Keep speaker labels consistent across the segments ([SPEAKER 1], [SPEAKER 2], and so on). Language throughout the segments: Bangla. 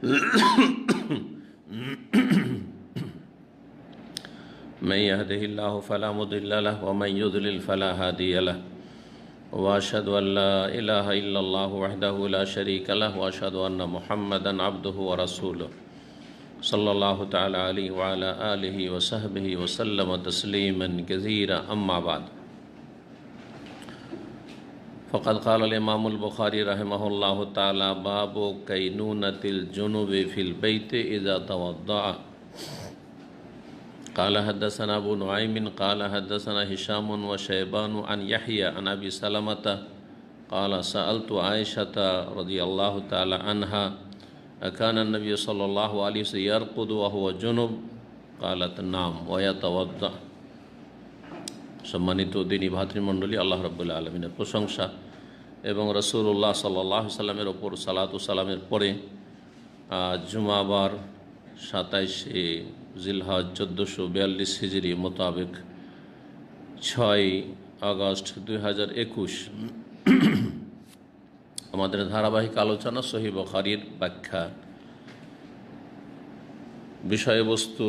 [SPEAKER 1] من يهده الله فلا مضل له ومن يضلل فلا هادي له وأشهد أن لا إله إلا الله وحده لا شريك له وأشهد أن محمدا عبده ورسوله صلى الله تعالى عليه وعلى آله وصحبه وسلم تسليما كثيرا أما بعد فقد قال الإمام البخاري رحمه الله تعالى باب كينونة الجنوب في البيت إذا توضأ قال حدثنا أبو نعيم قال حدثنا هشام وشيبان عن يحيى عن أبي سلمة قال سألت عائشة رضي الله تعالى عنها أكان النبي صلى الله عليه وسلم يرقد وهو جنب قالت نعم ويتوضأ। সম্মানিত দিনী ভাতৃমণ্ডলী, আল্লাহ রাব্বুল আলামিনের প্রশংসা এবং রাসূলুল্লাহ সাল্লাল্লাহু আলাইহি সাল্লামের ওপর সালাত ও সালামের পরে জুমাবার 27 জিলহজ 1442 হিজরি মোতাবেক 6 আগস্ট 2021 আমাদের ধারাবাহিক আলোচনা সহিহ বুখারীর ব্যাখ্যা। বিষয়বস্তু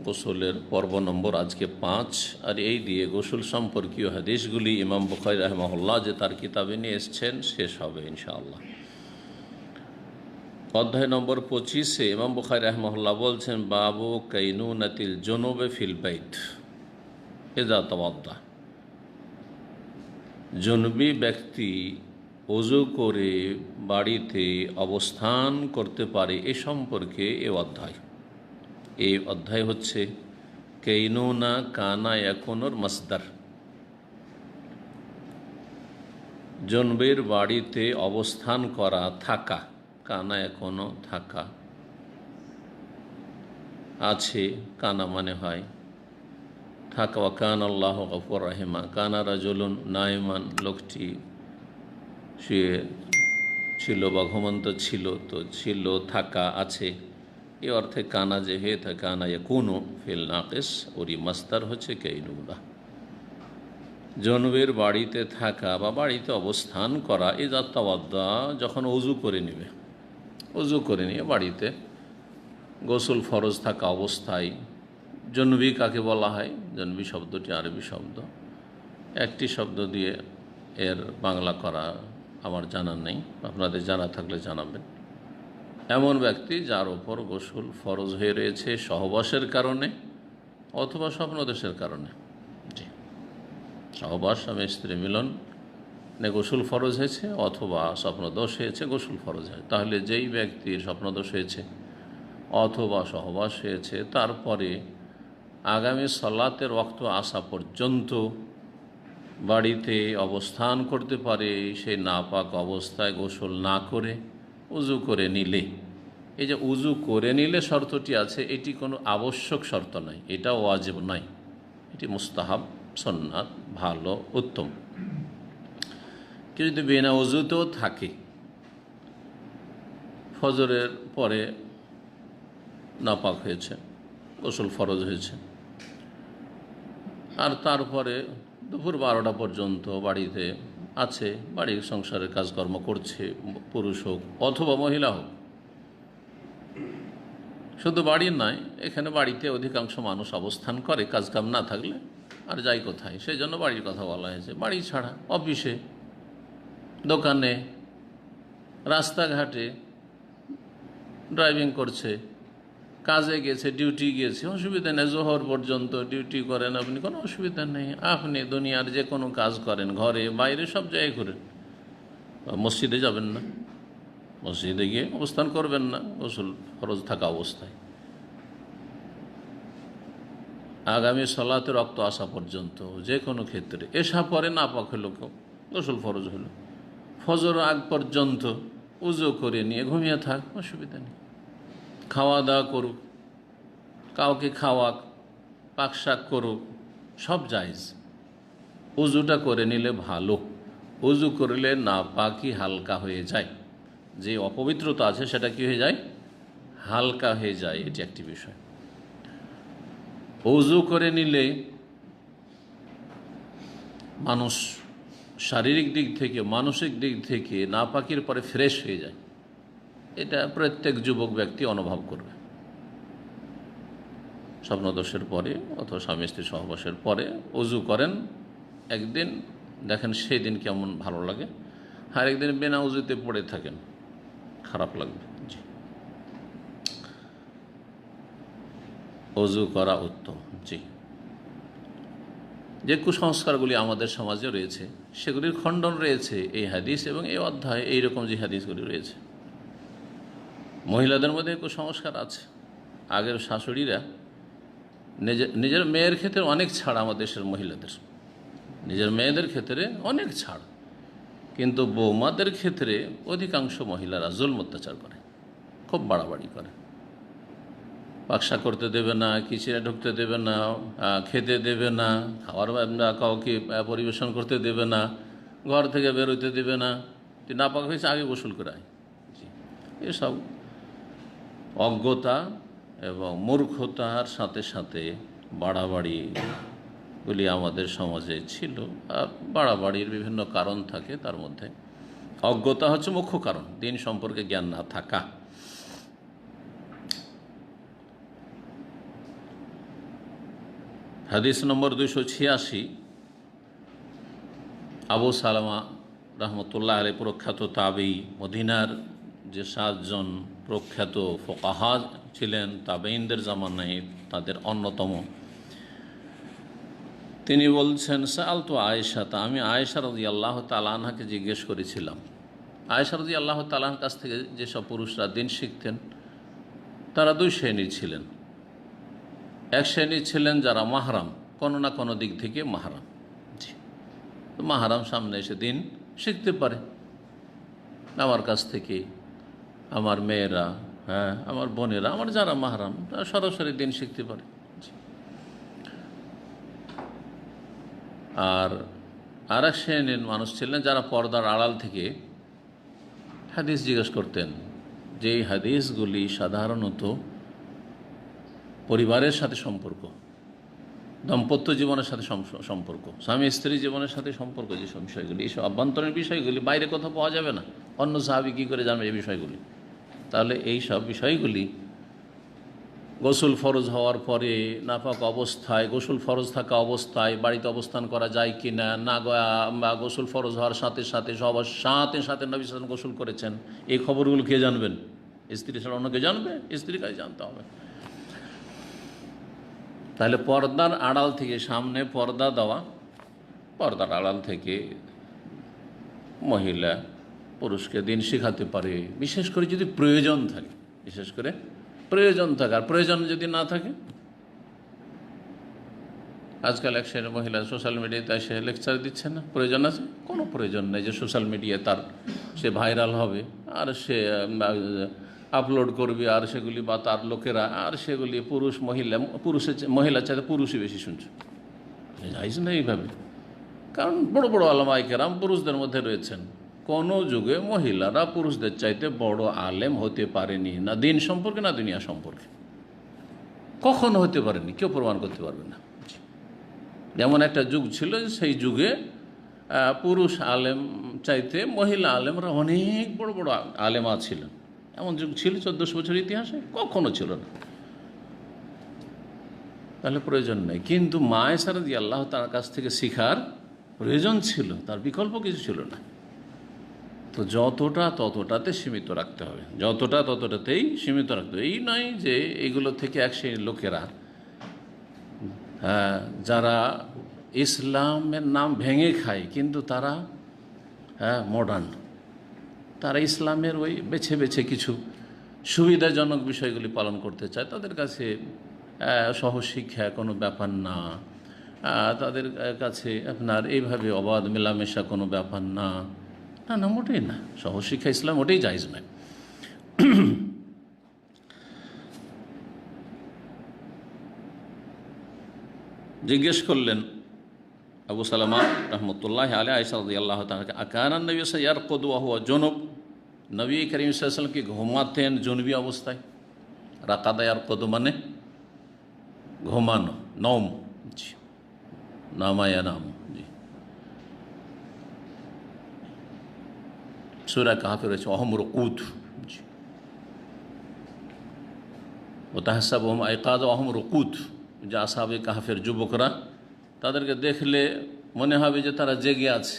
[SPEAKER 1] গোসলের পর্ব নম্বর আজকে 5, আর এই দিয়ে গোসল সম্পর্কীয় হাদিসগুলি ইমাম বুখারী রাহিমাহুল্লাহ যে তার কিতাবে নিয়ে এসছেন শেষ হবে ইনশাআল্লাহ। অধ্যায় নম্বর 25-এ ইমাম বুখারী রাহিমাহুল্লাহ বলছেন বাবু কাইনুনাতিল জুনুবে ফিল বাইত ইযা তাওয়াদ্দা। জুনবী ব্যক্তি ওযু করে বাড়িতে অবস্থান করতে পারে এ সম্পর্কে এই অধ্যায় হচ্ছে কাইনুনা কানা ইয়াকুনুর মাসদার। জুনবের বাড়িতে অবস্থান করা, থাকা, কানা এখনো থাকা, আছে কানা মানে হয় থাকা। ওয়া কান আল্লাহু গফুর রাহিমা। কানা রাজুলুন নাইমান, লোকটি শুয়ে ছিল বা ঘুমন্ত ছিল, তো ছিল থাকা আছে, এই অর্থে কানা যে হয়ে থাকে কানা ইয়াকুনু ফিল নাকিস, ওরই মাসদার হচ্ছে কাইনুনা। জনবের বাড়িতে থাকা বা বাড়িতে অবস্থান করা ইযা তাওয়াদ্দা, যখন ওযু করে নেবে, ওযু করে নিয়ে বাড়িতে গোসল ফরজ থাকা অবস্থায়। জনবী কাকে বলা হয়? জনবী শব্দটি আরবি শব্দ, একটি শব্দ দিয়ে এর বাংলা করা আমার জানা নেই, আপনাদের জানা থাকলে জানাবেন। এমন ব্যক্তি যার ওপর গোসল ফরজ হয়ে রয়েছে সহবাসের কারণে অথবা স্বপ্নদোষের কারণে। জি, সহবাস স্বামী স্ত্রী মিলন গোসল ফরজ হয়েছে অথবা স্বপ্নদোষ হয়েছে গোসল ফরজ হয়, তাহলে যেই ব্যক্তির স্বপ্নদোষ হয়েছে অথবা সহবাস হয়েছে তারপরে আগামী সালাতের ওয়াক্ত আসা পর্যন্ত বাড়িতে অবস্থান করতে পারে সেই নাপাক অবস্থায় গোসল না করে উযু করে নিলে। এই যে উযু করে নিলে শর্তটি আছে, এটি কোনো আবশ্যক শর্ত নয়, এটা ওয়াজিব নয়, এটি মুস্তাহাব, সুন্নাত, ভালো, উত্তম। কেউ যদি বিনা উযুতেও থাকে, ফজরের পরে নাপাক হয়েছে, গোসল ফরজ হয়েছে, আর তারপরে দুপুর 12টা পর্যন্ত বাড়িতে আছে, বাড়ির সংসারের কাজকর্ম করছে, পুরুষ হোক অথবা মহিলা হোক। শুধু বাড়ির নয়, এখানে বাড়িতে অধিকাংশ মানুষ অবস্থান করে কাজকাম না থাকলে, আর যাই কোথায়, সেই জন্য বাড়ির কথা বলা হয়েছে। বাড়ি ছাড়া অফিসে, দোকানে, রাস্তাঘাটে ড্রাইভিং করছে, কাজে গেছে, ডিউটি গিয়েছে, অসুবিধা নেই। জোহর পর্যন্ত ডিউটি করেন আপনি, কোনো অসুবিধা নেই। আপনি দুনিয়ার যে কোনো কাজ করেন, ঘরে বাইরে সব জায়গায় করেন, মসজিদে যাবেন না, মসজিদে গিয়ে অবস্থান করবেন না গোসল ফরজ থাকা অবস্থায়। আগামী সালাতের রক্ত আসা পর্যন্ত যে কোনো ক্ষেত্রে, এসা পরে নাপাক হলো কেউ, গোসল ফরজ হলো, ফজর আগ পর্যন্ত উযু করে নিয়ে ঘুমিয়ে থাক, অসুবিধা নেই। খাওয়া দাওয়া করুক, কাউকে খাওয়াক, পাক শাক করুক, সব জায়েজ। উযুটা করে নিলে ভালো। উযু করলে নাপাকি হালকা হয়ে যায়, যে অপবিত্রতা আছে সেটা কি হয়ে যায়? হালকা হয়ে যায়, এটি একটি বিষয়। উযু করে নিলে মানুষ শারীরিক দিক থেকে, মানসিক দিক থেকে নাপাকির পরে ফ্রেশ হয়ে যায়। এটা প্রত্যেক যুবক ব্যক্তি অনুভব করবে। স্বপ্নদোষের পরে অথবা স্বামী স্ত্রী সহবাসের পরে অজু করেন, একদিন দেখেন সেই দিন কেমন ভালো লাগে, আর একদিন বিনা উজুতে পড়ে থাকেন, খারাপ লাগবে। জি, অজু করা উত্তম। জি, যে কুসংস্কারগুলি আমাদের সমাজে রয়েছে সেগুলির খণ্ডন রয়েছে এই হাদিস এবং এই অধ্যায়ে এইরকম যে হাদিসগুলি রয়েছে। মহিলাদের মধ্যে কুসংস্কার আছে। আগের শাশুড়িরা নিজের মেয়ের ক্ষেত্রে অনেক ছাড়, আমাদের দেশের মহিলাদের নিজের মেয়েদের ক্ষেত্রে অনেক ছাড়, কিন্তু বৌমাদের ক্ষেত্রে অধিকাংশ মহিলারা জুলম অত্যাচার করে, খুব বাড়াবাড়ি করে। বাক্সা করতে দেবে না, কিচেনে ঢুকতে দেবে না, খেতে দেবে না, খাওয়ার কাউকে পরিবেশন করতে দেবে না, ঘর থেকে বেরোতে দেবে না, তুই না পাক হয়েছে আগে গোসল করে আয়। জি, এসব অজ্ঞতা এবং মূর্খতার সাথে সাথে বাড়াবাড়িগুলি আমাদের সমাজে ছিল। আর বাড়াবাড়ির বিভিন্ন কারণ থাকে, তার মধ্যে অজ্ঞতা হচ্ছে মুখ্য কারণ, দিন সম্পর্কে জ্ঞান না থাকা। হাদিস নম্বর 286, আবু সালামা রহমতুল্লাহ আলাইহি প্রখ্যাত তাবেঈ, মদিনার যে 7 জন প্রখ্যাত ফুকাহা ছিলেন তাবেঈনদের জামানায় তাদের অন্যতম, তিনি বলছেন, সাআলতু আয়েশা, আমি আয়েশা রাদিয়াল্লাহু তাআলা আনহাকে জিজ্ঞেস করেছিলাম। আয়েশা রাদিয়াল্লাহু তাআলার কাছ থেকে যেসব পুরুষরা দিন শিখতেন তারা 2 শ্রেণীর ছিলেন। এক শ্রেণী ছিলেন যারা মাহরাম, কোনো না কোনো দিক থেকে মাহরাম। জি, মাহরাম সামনে এসে দিন শিখতে পারে আমার কাছ থেকে, আমার মেয়েরা, হ্যাঁ আমার বোনেরা, আমার যারা মাহরাম তারা সরাসরি দিন শিখতে পারে। আর এক শ্রেণীর মানুষ ছিলেন যারা পর্দার আড়াল থেকে হাদিস জিজ্ঞেস করতেন, যে হাদিসগুলি সাধারণত পরিবারের সাথে সম্পর্ক, দাম্পত্য জীবনের সাথে সম্পর্ক, স্বামী স্ত্রী জীবনের সাথে সম্পর্ক, যেসব বিষয়গুলি, এইসব আভ্যন্তরীণ বিষয়গুলি বাইরে কোথাও পাওয়া যাবে না। অন্য সাহাবী কী করে জানবে এই বিষয়গুলি? তাহলে এই সব বিষয়গুলি গোসল ফরজ হওয়ার পরে নাপাক অবস্থায়, গোসল ফরজ থাকা অবস্থায় বাড়িতে অবস্থান করা যায় কি না, বা গোসল ফরজ হওয়ার সাথে সাথে সবার সাথে সাথে নবী সাল্লাল্লাহু আলাইহি ওয়াসাল্লাম গোসল করেছেন, এই খবরগুলো কে জানবেন? স্ত্রী ছাড়া অন্যকে জানবে? স্ত্রীর কাছে জানতে হবে। তাহলে পর্দার আড়াল থেকে, সামনে পর্দা দেওয়া, পর্দার আড়াল থেকে মহিলা পুরুষকে দিন শেখাতে পারে, বিশেষ করে যদি প্রয়োজন থাকে, বিশেষ করে প্রয়োজন থাকে। আর প্রয়োজন যদি না থাকে, আজকাল এক শ্রেণীর মহিলা সোশ্যাল মিডিয়াতে এসে লেকচার দিচ্ছে না, প্রয়োজন আছে? কোনো প্রয়োজন নেই যে সোশ্যাল মিডিয়ায় সে ভাইরাল হবে আর সে আপলোড করবে, আর সেগুলি বা তার লোকেরা আর সেগুলি মহিলার চাইতে পুরুষই বেশি শুনছে। যাইছে না এইভাবে, কারণ বড় বড় আলেমায়ে কেরাম পুরুষদের মধ্যে রয়েছেন। কোনো যুগে মহিলারা পুরুষদের চাইতে বড় আলেম হতে পারেনি, না দিন সম্পর্কে না দুনিয়া সম্পর্কে, কখনো হতে পারেনি, কেউ প্রমাণ করতে পারবে না। যেমন একটা যুগ ছিল, সেই যুগে পুরুষ আলেম চাইতে মহিলা আলেমরা অনেক বড় বড় আলেমা ছিলেন। এমন যুগ ছিল 1400 বছর ইতিহাসে, কখনো ছিল না। তাহলে প্রয়োজন নেই, কিন্তু মা আয়েশা রাদিয়াল্লাহু তাআলার কাছ থেকে শিখার প্রয়োজন ছিল, তার বিকল্প কিছু ছিল না। তো যতটা ততটাতে সীমিত রাখতে হবে, যতটা ততটাতেই সীমিত রাখতে হবে। এই নয় যে এগুলো থেকে এক শ্রেণীর লোকেরা যারা ইসলামের নাম ভেঙে খায়, কিন্তু তারা মডার্ন, তারা ইসলামের ওই বেছে বেছে কিছু সুবিধাজনক বিষয়গুলি পালন করতে চায়, তাদের কাছে সহশিক্ষা কোনো ব্যাপার না, তাদের কাছে আপনার এইভাবে অবাধ মেলামেশা কোনো ব্যাপার না, না না, মোটেই না। সহশিক্ষা ইসলাম ওটাই জায়েজ নয়। জিজ্ঞেস করলেন আবু সালামা রহমতুল্লাহ আলাইহি আয়েশা রাদিয়াল্লাহু তাআলা, আকানা নবী সাল্লাল্লাহু আলাইহি ওয়াসাল্লাম ইয়ারকুদু ওয়া হুয়া জুনুব, নবী করিম সাল্লাল্লাহু আলাইহি ওয়াসাল্লাম কি ঘুমাতেন জুনুবি অবস্থায়? রাকাদা ইয়ারকুদু মানে ঘুমানো, নওম, জি, নামায়া নাম, জি। সূরা কাহফে রয়েছে অহম রুকুদ, জি। ও তাহসাবুহুম আইকাযা ওয়া হুম রুকুদ, যে আসহাবে কাহফের যুবকরা, তাদেরকে দেখলে মনে হবে যে তারা জেগে আছে,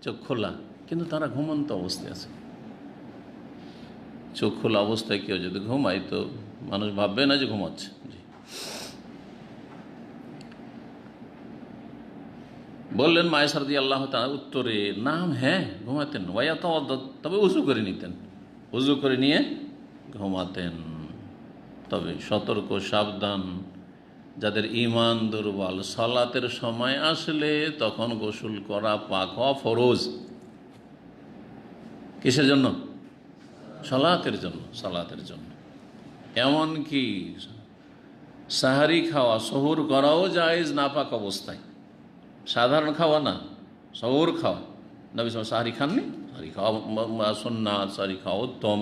[SPEAKER 1] চোখ খোলা, কিন্তু তারা ঘুমন্ত অবস্থায় আছে। চোখ খোলা অবস্থায় কেউ যদি ঘুমায় তো মানুষ ভাববে না যে ঘুমাচ্ছে। জি। বললেন মায়েশা রাদিয়াল্লাহু তাআলা উত্তরে, নাম, হ্যাঁ ঘুমাতেন, ওয়ায়াতাওয়াদ্দাদ, তবে উযু করে নিতেন, উযু করে নিয়ে ঘুমাতেন। তবে সতর্ক, সাবধান, যাদের ঈমান দুর্বল, সালাতের সময় আসলে তখন গোসল করা, পাক হওয়া ফরজ। কিসের জন্য? সালাতের জন্য, সালাতের জন্য। এমনকি সাহারি খাওয়া, সহুর করাও জায়েজ নাপাক অবস্থায়। সাধারণ খাওয়া না, সহুর খাওয়া। নবী সাল্লাল্লাহু সাহারি খাননি, সাহারি খাওয়া সুন্নাত, সাহারি খাওয়া উত্তম।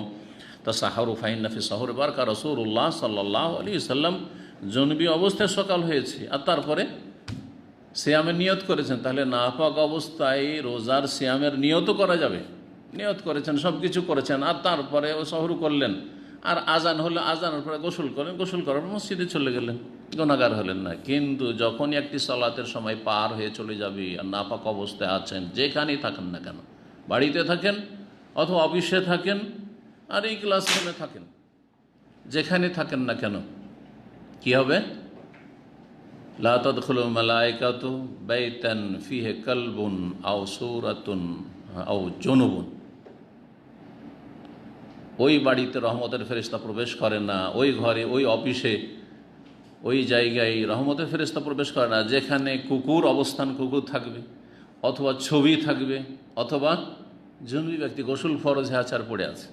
[SPEAKER 1] তা সাহারু ফাইন্না ফি সাহুর বারাকা, রাসূলুল্লাহ সাল্লাল্লাহু আলাইহি সাল্লাম জনবী অবস্থায় সকাল হয়েছে আর তারপরে সিয়ামের নিয়ত করেছেন, তাহলে নাপাক অবস্থায় রোজার সিয়ামের নিয়তও করা যাবে। নিয়ত করেছেন, সব কিছু করেছেন, আর তারপরে ও সহরু করলেন, আর আজান হলে আজানের পরে গোসল করেন, গোসল করার মসজিদে চলে গেলেন, গুনাহগার হলেন না। কিন্তু যখনই একটি সালাতের সময় পার হয়ে চলে যাবে আর নাপাক অবস্থায় আছেন, যেখানেই থাকেন না কেন, বাড়িতে থাকেন অথবা অফিসে থাকেন আর এই ক্লাসরুমে থাকেন, যেখানে থাকেন না কেন, কি হবে? লা তাদখুলুল মালায়েকাতু বাইতান ফিহি কালবুন আও সূরাতুন আও জুনুবুন। ওই বাড়িতে রহমতের ফেরেশতা প্রবেশ করে না, ওই ঘরে, ওই অফিসে, ওই জায়গায় রহমতের ফেরেশতা প্রবেশ করে না যেখানে কুকুর অবস্থান, কুকুর থাকবে, অথবা ছবি থাকবে, অথবা জুনুবী ব্যক্তি গোসল ফরজে আচার পড়ে আছে,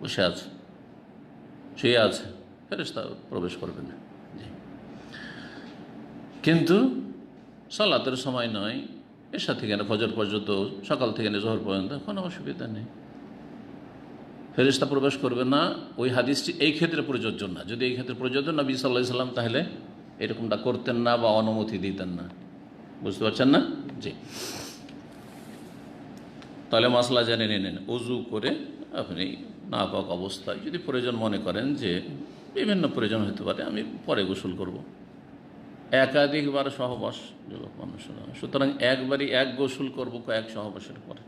[SPEAKER 1] বসে আছে, শুয়ে আছে, ফেরেশতা প্রবেশ করবে না। কিন্তু সালাতের সময় নয়, এশা থেকে না ফজর পর্যন্ত, সকাল থেকে না জোহর পর্যন্ত কোনো অসুবিধা নেই, ফেরেশতা প্রবেশ করবে না। ওই হাদিসটি এই ক্ষেত্রে প্রযোজ্য না। যদি এই ক্ষেত্রে প্রযোজ্য নবী সাল্লাল্লাহু আলাইহি সাল্লাম তাহলে এরকমটা করতেন না বা অনুমতি দিতেন না। বুঝতে পারছেন না? জি। তাহলে মাসলা জেনে নিন, উযু করে আপনি নাপাক অবস্থায় যদি প্রয়োজন মনে করেন, যে বিভিন্ন প্রয়োজন হতে পারে, আমি পরে গোসল করব, একাধিকবার সহবাস যুবক মানুষের, সুতরাং একবারই এক গোসল করব কয়েক সহবাসের পরে,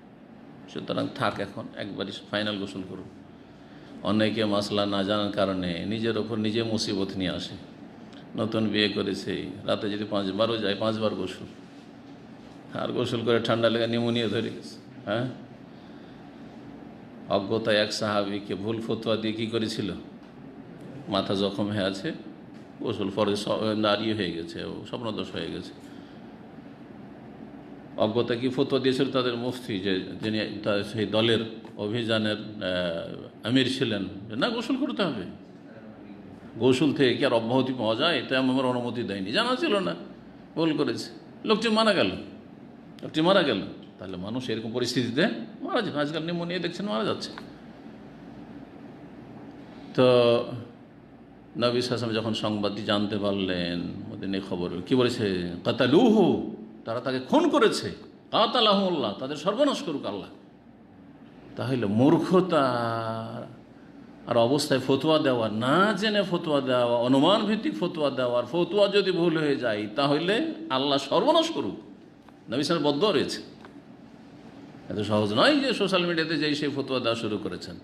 [SPEAKER 1] সুতরাং থাক এখন একবারই ফাইনাল গোসল করব। অনেকে মাসলা না জানার কারণে নিজের ওপর নিজে মুসিবত নিয়ে আসে। নতুন বিয়ে করেছে, রাতে যদি 5 বারও যায়, 5 বার গোসল, আর গোসল করে ঠান্ডা লেগে নিউমোনিয়া ধরে গেছে। হ্যাঁ, অজ্ঞতায় এক সাহাবীকে ভুল ফতোয়া দিয়ে কী করেছিল, মাথা জখম হয়ে আছে, গোসল ফরজ দাঁড়িয়ে হয়ে গেছে, ও স্বপ্নদোষ হয়ে গেছে। অজ্ঞতা কি ফতোয়া দিয়েছিল তাদের মুফতি, যে যিনি সেই দলের অভিযানের আমির ছিলেন, না গোসল করতে হবে, গোসল থেকে কি আর অব্যাহতি পাওয়া যায়, এটা আমার অনুমতি দেয়নি, জানা ছিল না, ভুল করেছে, লোকটি মারা গেল, লোকটি মারা গেল। তাহলে মানুষ এরকম পরিস্থিতিতে মারা যাবে, আজকাল নিউমোনিয়া দেখছেন মারা যাচ্ছে। তো নবী সাল্লাল্লাহু আলাইহি ওয়াসাল্লাম যখন সংবাদটি জানতে পারলেন, মদিনায় খবর, কি বলেছে, কাতালুহু, তারা তাকে খুন করেছে, কাতালাহুল্লাহ, তাদের সর্বনাশ করুক আল্লাহ। তাহলে মূর্খতা আর অবস্থায় ফতোয়া দেওয়া, না জেনে ফতোয়া দেওয়া, অনুমান ভিত্তিক ফতোয়া দেওয়ার, ফতোয়া যদি ভুল হয়ে যায় তাহলে আল্লাহ সর্বনাশ করুক, নবী সাল্লাল্লাহু আলাইহি ওয়াসাল্লাম বদদুয়া রয়েছে। এত সহজ নয় যে সোশ্যাল মিডিয়াতে যেই সেই ফতোয়া দেওয়া শুরু করেছেন,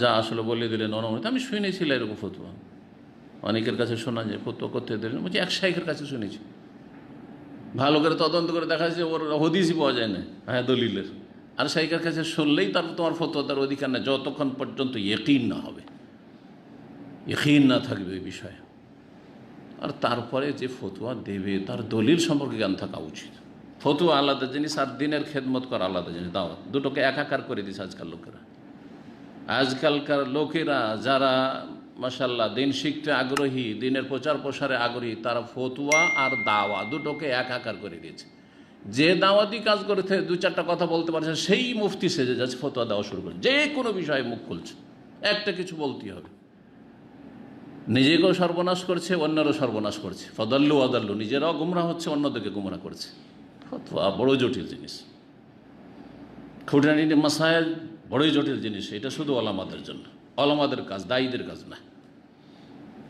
[SPEAKER 1] যা আসলে বলে দিলেন অনুমতি। আমি শুনেছিলাম এরকম ফতোয়া, অনেকের কাছে শোনা যায়, ফতোয়া করতে দিলেন, বলছি এক শাইখের কাছে শুনেছি, ভালো করে তদন্ত করে দেখা যাচ্ছে ওর হদিসই পাওয়া যায় না, হ্যাঁ দলিলের, আর শাইখের কাছে শুনলেই তারপর তোমার ফতোয়া দেওয়ার অধিকার নেই, যতক্ষণ পর্যন্ত ইয়কিন না হবে, ইয়কিন না থাকবে এই বিষয়ে। আর তারপরে যে ফতোয়া দেবে তার দলিল সম্পর্কে জ্ঞান থাকা উচিত। ফতোয়া আলাদা জিনিস আর দিনের খেদমত করা আলাদা জিনিস, দাওয়াত, দুটোকে একাকার করে দিচ্ছে আজকাল লোকেরা। আজকালকার লোকেরা যারা মাশাআল্লাহ দিন শিখতে আগ্রহী, দিনের প্রচার প্রসারে আগ্রহী, তারা ফতোয়া আর দাওয়া দুটোকে একাকার করে দিয়েছে। যে দাওয়াতি কাজ করতে 2-4টা কথা বলতে পারছে, সেই মুফতি সেজে যাচ্ছে, ফতোয়া দেওয়া শুরু করে, যে কোনো বিষয়ে মুখ খুলছে, একটা কিছু বলতেই হবে। নিজেকেও সর্বনাশ করছে, অন্যেরও সর্বনাশ করছে, ফদল্লু আদাল্লু, নিজেরাও গুমরা হচ্ছে, অন্যদেরকে গুমরা করছে। ফতোয়া বড় জটিল জিনিস, খুঁটিনাটি মাসায়েল বড়ই জটিল জিনিস। এটা শুধু ওলামাদের জন্য, ওলামাদের কাজ, দায়ীদের কাজ না।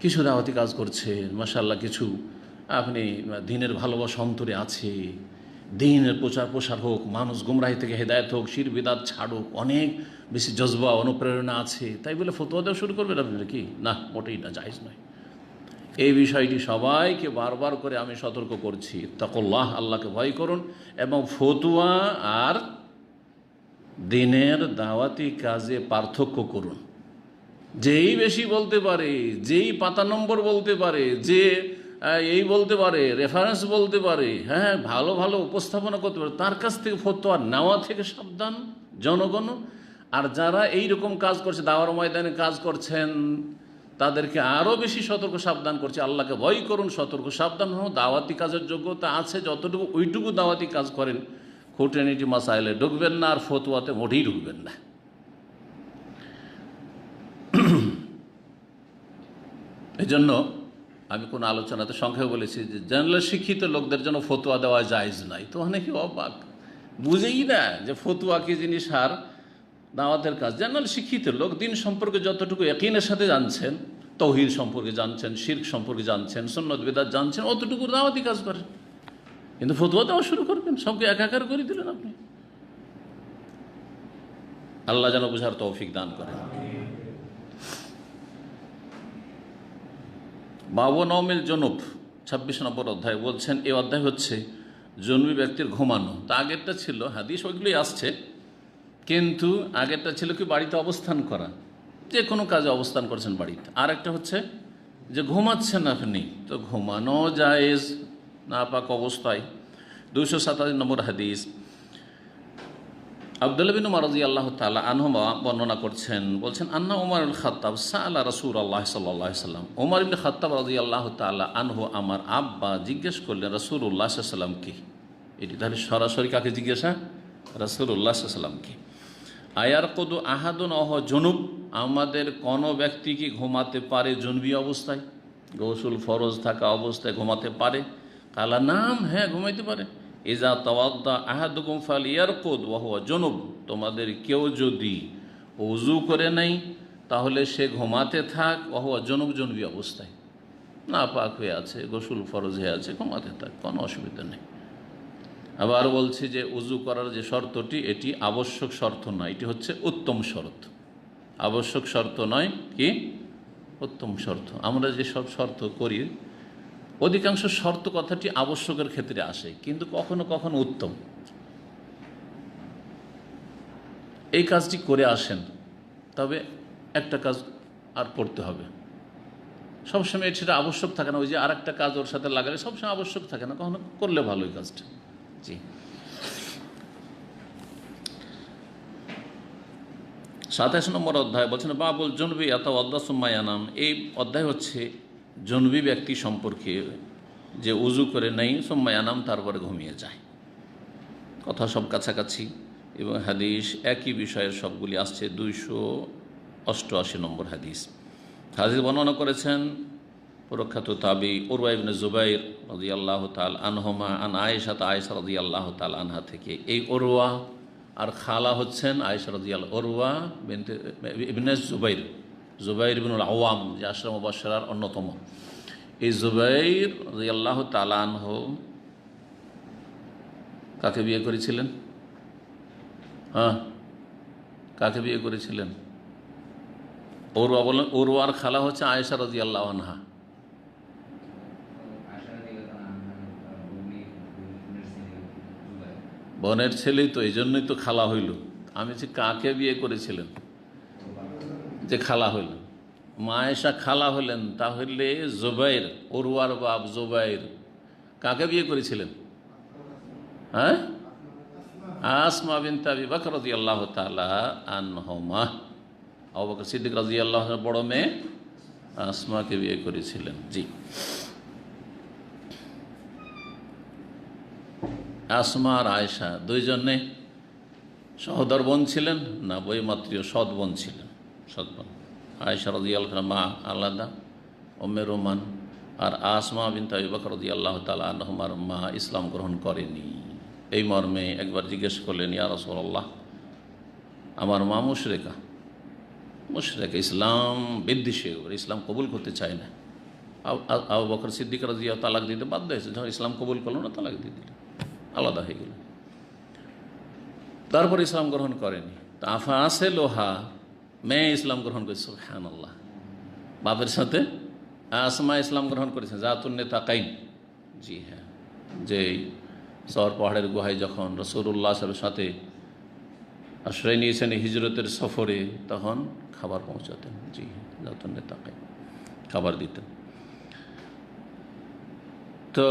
[SPEAKER 1] কিছু দাওয়াতি কাজ করছেন, মাশাআল্লাহ, কিছু আপনি দিনের ভালোবাসা অন্তরে আছে, দিনের প্রচার প্রসার হোক, মানুষ গুমরাহি থেকে হেদায়েত হোক, শির বিদাত ছাড়ুক, অনেক বেশি জজবা অনুপ্রেরণা আছে, তাই বলে ফতোয়া দেওয়া শুরু করবেন আপনি কি? না, মোটেই না, জায়েজ নয়। এই বিষয়টি সবাইকে বারবার করে আমি সতর্ক করছি, তাকুল্লাহ, আল্লাহকে ভয় করুন, এবং ফতোয়া আর দিনের দাওয়াতি কাজে পার্থক্য করুন। যেই বেশি বলতে পারে, যেই পাতা নম্বর বলতে পারে, যে এই বলতে পারে, রেফারেন্স বলতে পারে, হ্যাঁ, ভালো ভালো উপস্থাপনা করতে পারে, তার কাছ থেকে ফতোয়া নেওয়া থেকে সাবধান জনগণ। আর যারা এই রকম কাজ করছে, দাওয়ার ময়দানে কাজ করছেন, তাদেরকে আরও বেশি সতর্ক সাবধান করছে, আল্লাহকে ভয় করুন, সতর্ক সাবধান হন। দাওয়াতি কাজের যোগ্যতা আছে যতটুকু, ওইটুকু দাওয়াতি কাজ করেন, খুঁটিনাটি মাসাইলে ঢুকবেন না, আর ফতোয়াতে মোটেই ঢুকবেন না। এই জন্য আমি কোনো আলোচনাতে সংক্ষেপে বলেছি যে জেনারেল শিক্ষিত লোকদের জন্য ফতোয়া দেওয়া জায়েজ নাই। তো অনেকে অবাক, বুঝেই না যে ফতোয়া কি জিনিস আর দাওয়াতের কাজ। জেনারেল শিক্ষিত লোক দিন সম্পর্কে যতটুকু ইয়াকিনের সাথে জানছেন, তাওহীদ সম্পর্কে জানছেন, শিরক সম্পর্কে জানছেন, সুন্নাত বিদআত জানছেন, অতটুকু দাওয়াতি কাজ করেন। কিন্তু ফতোয়া দেওয়া শুরু করবেন, সবকে একাকার করে দিলেন আপনি। আল্লাহ যেন বুঝার তৌফিক দান করেন। বাবু নওমিল জনুব 26 নম্বর অধ্যায় বলছেন, এই অধ্যায় হচ্ছে জন্মী ব্যক্তির ঘুমানো। তা আগেরটা ছিল হাদিস, ওইগুলোই আসছে, কিন্তু আগেরটা ছিল কি বাড়িতে অবস্থান করা, যে কোনো কাজে অবস্থান করছেন বাড়িতে। আর একটা হচ্ছে যে ঘুমাচ্ছেন আপনি, তো ঘুমানো জায়েজ নাপাক অবস্থায়। 227 নম্বর হাদিস, আব্দুল্লাহ বিন উমর রাদিয়াল্লাহু তাআলা আনহু বর্ণনা করছেন, বলছেন, আন্না উমর আল খাত্তাব সাআলা রাসূলুল্লাহ সাল্লাল্লাহু আলাইহি সাল্লাম। উমর ইবনে খাত্তাব রাদিয়াল্লাহু তাআলা আনহু, আমার আব্বা, জিজ্ঞেস করলেন রাসূলুল্লাহ সাল্লাল্লাহু আলাইহি সাল্লাম কি। এটি তাহলে সরাসরি কাকে জিজ্ঞাসা? রাসূলুল্লাহ সাল্লাল্লাহু আলাইহি সাল্লামকে। আয়ার কদু আহাদুন অহ জুনুব, আমাদের কোনো ব্যক্তি কি ঘুমাতে পারে জুনবি অবস্থায়, গোসল ফরজ থাকা অবস্থায় ঘুমাতে পারে? কালা নাম, হ্যাঁ, ঘুমাইতে পারে। ইজা তাওয়াদ্দা আহাদুকুম ফালিয়ারকুদ ওয়া হুয়া জুনুব, তোমাদের কেউ যদি ওযু করে নাই তাহলে সে ঘুমাতে থাক, ওয়া হুয়া জুনুব, জুনবি অবস্থায়, না পাক হয়ে আছে, গোসল ফরজ হয়ে আছে, ঘুমাতে থাক, কোনো অসুবিধা নেই। আবার বলছি যে উযু করার যে শর্তটি, এটি আবশ্যক শর্ত নয়, এটি হচ্ছে উত্তম শর্ত। আবশ্যক শর্ত নয়, কি উত্তম শর্ত। আমরা যে সব শর্ত করি, অধিকাংশ শর্ত কথাটি আবশ্যকের ক্ষেত্রে আসে, কিন্তু কখনো কখনো উত্তম। এই কাজটি করে আসেন, তবে একটা কাজ আর করতে হবে। সবসময় সেটা আবশ্যক থাকে না, ওই যে আর একটা কাজ ওর সাথে লাগালে সবসময় আবশ্যক থাকে না, কখনো করলে ভালো এই কাজটা। জি, 27 নম্বর অধ্যায় বলছেন, বাবুল জুনবি ইয়াতাওয়াদ্দা সুম্মা ইয়ানাম। এই অধ্যায় হচ্ছে জুনবি ব্যক্তি সম্পর্কে, যে উজু করে নেই, সুম্মা ইয়ানাম, তারপরে ঘুমিয়ে যায়। কথা সব কাছাকাছি, এবং হাদিস একই বিষয়ের সবগুলি আসছে। 288 নম্বর হাদিস। হাদিস বর্ণনা করেছেন প্রখ্যাত তাবি উরওয়া ইবনে জুবাইর রাদিয়াল্লাহু তাআলা আনহুমা আন আয়েশা রাদিয়াল্লাহু তাআলা আনহা থেকে। এই উরওয়া আর খালা হচ্ছেন আয়েশা রাদিয়াল্লাহু, উরওয়া বিনতে ইবনে জুবাইর, জুবাইর ইবনুল আওয়াম, যে আশরা মুবাশশারার অন্যতম। এই জুবাইর রাদিয়াল্লাহু তাআলা আনহু কাকে বিয়ে করেছিলেন? হ্যাঁ, কাকে বিয়ে করেছিলেন? উরওয়া বলেন। উরওয়ার খালা হচ্ছে আয়েশা রাদিয়াল্লাহু আনহা। বোনের ছেলেই তো, এই জন্যই তো খালা হইল। আমি যে কাকে বিয়ে করেছিলেন, যে খালা হইল, মা আয়েশা খালা হলেন, তাহলে জুবাইর, উরওয়ার বাপ জুবাইর কাকে বিয়ে করেছিলেন? হ্যাঁ, আসমা বিনতে আবি বকর রাদিয়াল্লাহু তাআলা আনহুমা। আবু বকর সিদ্দিক রাদিয়াল্লাহু আনহু বড় মেয়ে আসমাকে বিয়ে করেছিলেন। জি, আসমা আর আয়েশা দুইজনে সহোদর বোন ছিলেন না বৈমাত্রীয় সৎ বোন ছিলেন? সৎ বোন। আয়েশা রাদিয়াল্লাহু আনহা মা আলাদা, উম্মে রোমান, আর আসমা বিনতে আবি বকর রাদিয়াল্লাহু তাআলা আনহুমার মা ইসলাম গ্রহণ করেনি। এই মর্মে একবার জিজ্ঞেস করলেন, ইয়া রাসূলুল্লাহ, আমার মা মুশরিকা, ইসলাম বিদ্বেষী, ইসলাম কবুল করতে চায় না, আবু বকর সিদ্দিক রাদিয়াল্লাহু তালাক দিতে বাধ্য হয়েছে, যখন ইসলাম কবুল করলো না তালাক দিয়ে দিল, আলাদা হয়ে গেল। তারপর ইসলাম গ্রহণ করেনি। তা আফা আসে লোহা মেয়ে ইসলাম গ্রহণ করেছে, সুবহানাল্লাহ। বাপের সাথে আসমা ইসলাম গ্রহণ করেছেন, জাতুন নেতাকাইন। জি হ্যাঁ, যে সওর পাহাড়ের গুহায় যখন রাসূলুল্লাহ সাল্লাল্লাহু আলাইহি ওয়াসাল্লামের সাথে আশ্রয় নিয়েছেন হিজরতের সফরে, তখন খাবার পৌঁছাতেন। জি হ্যাঁ, জাতুন নেতাকাইন, খাবার দিতেন। তো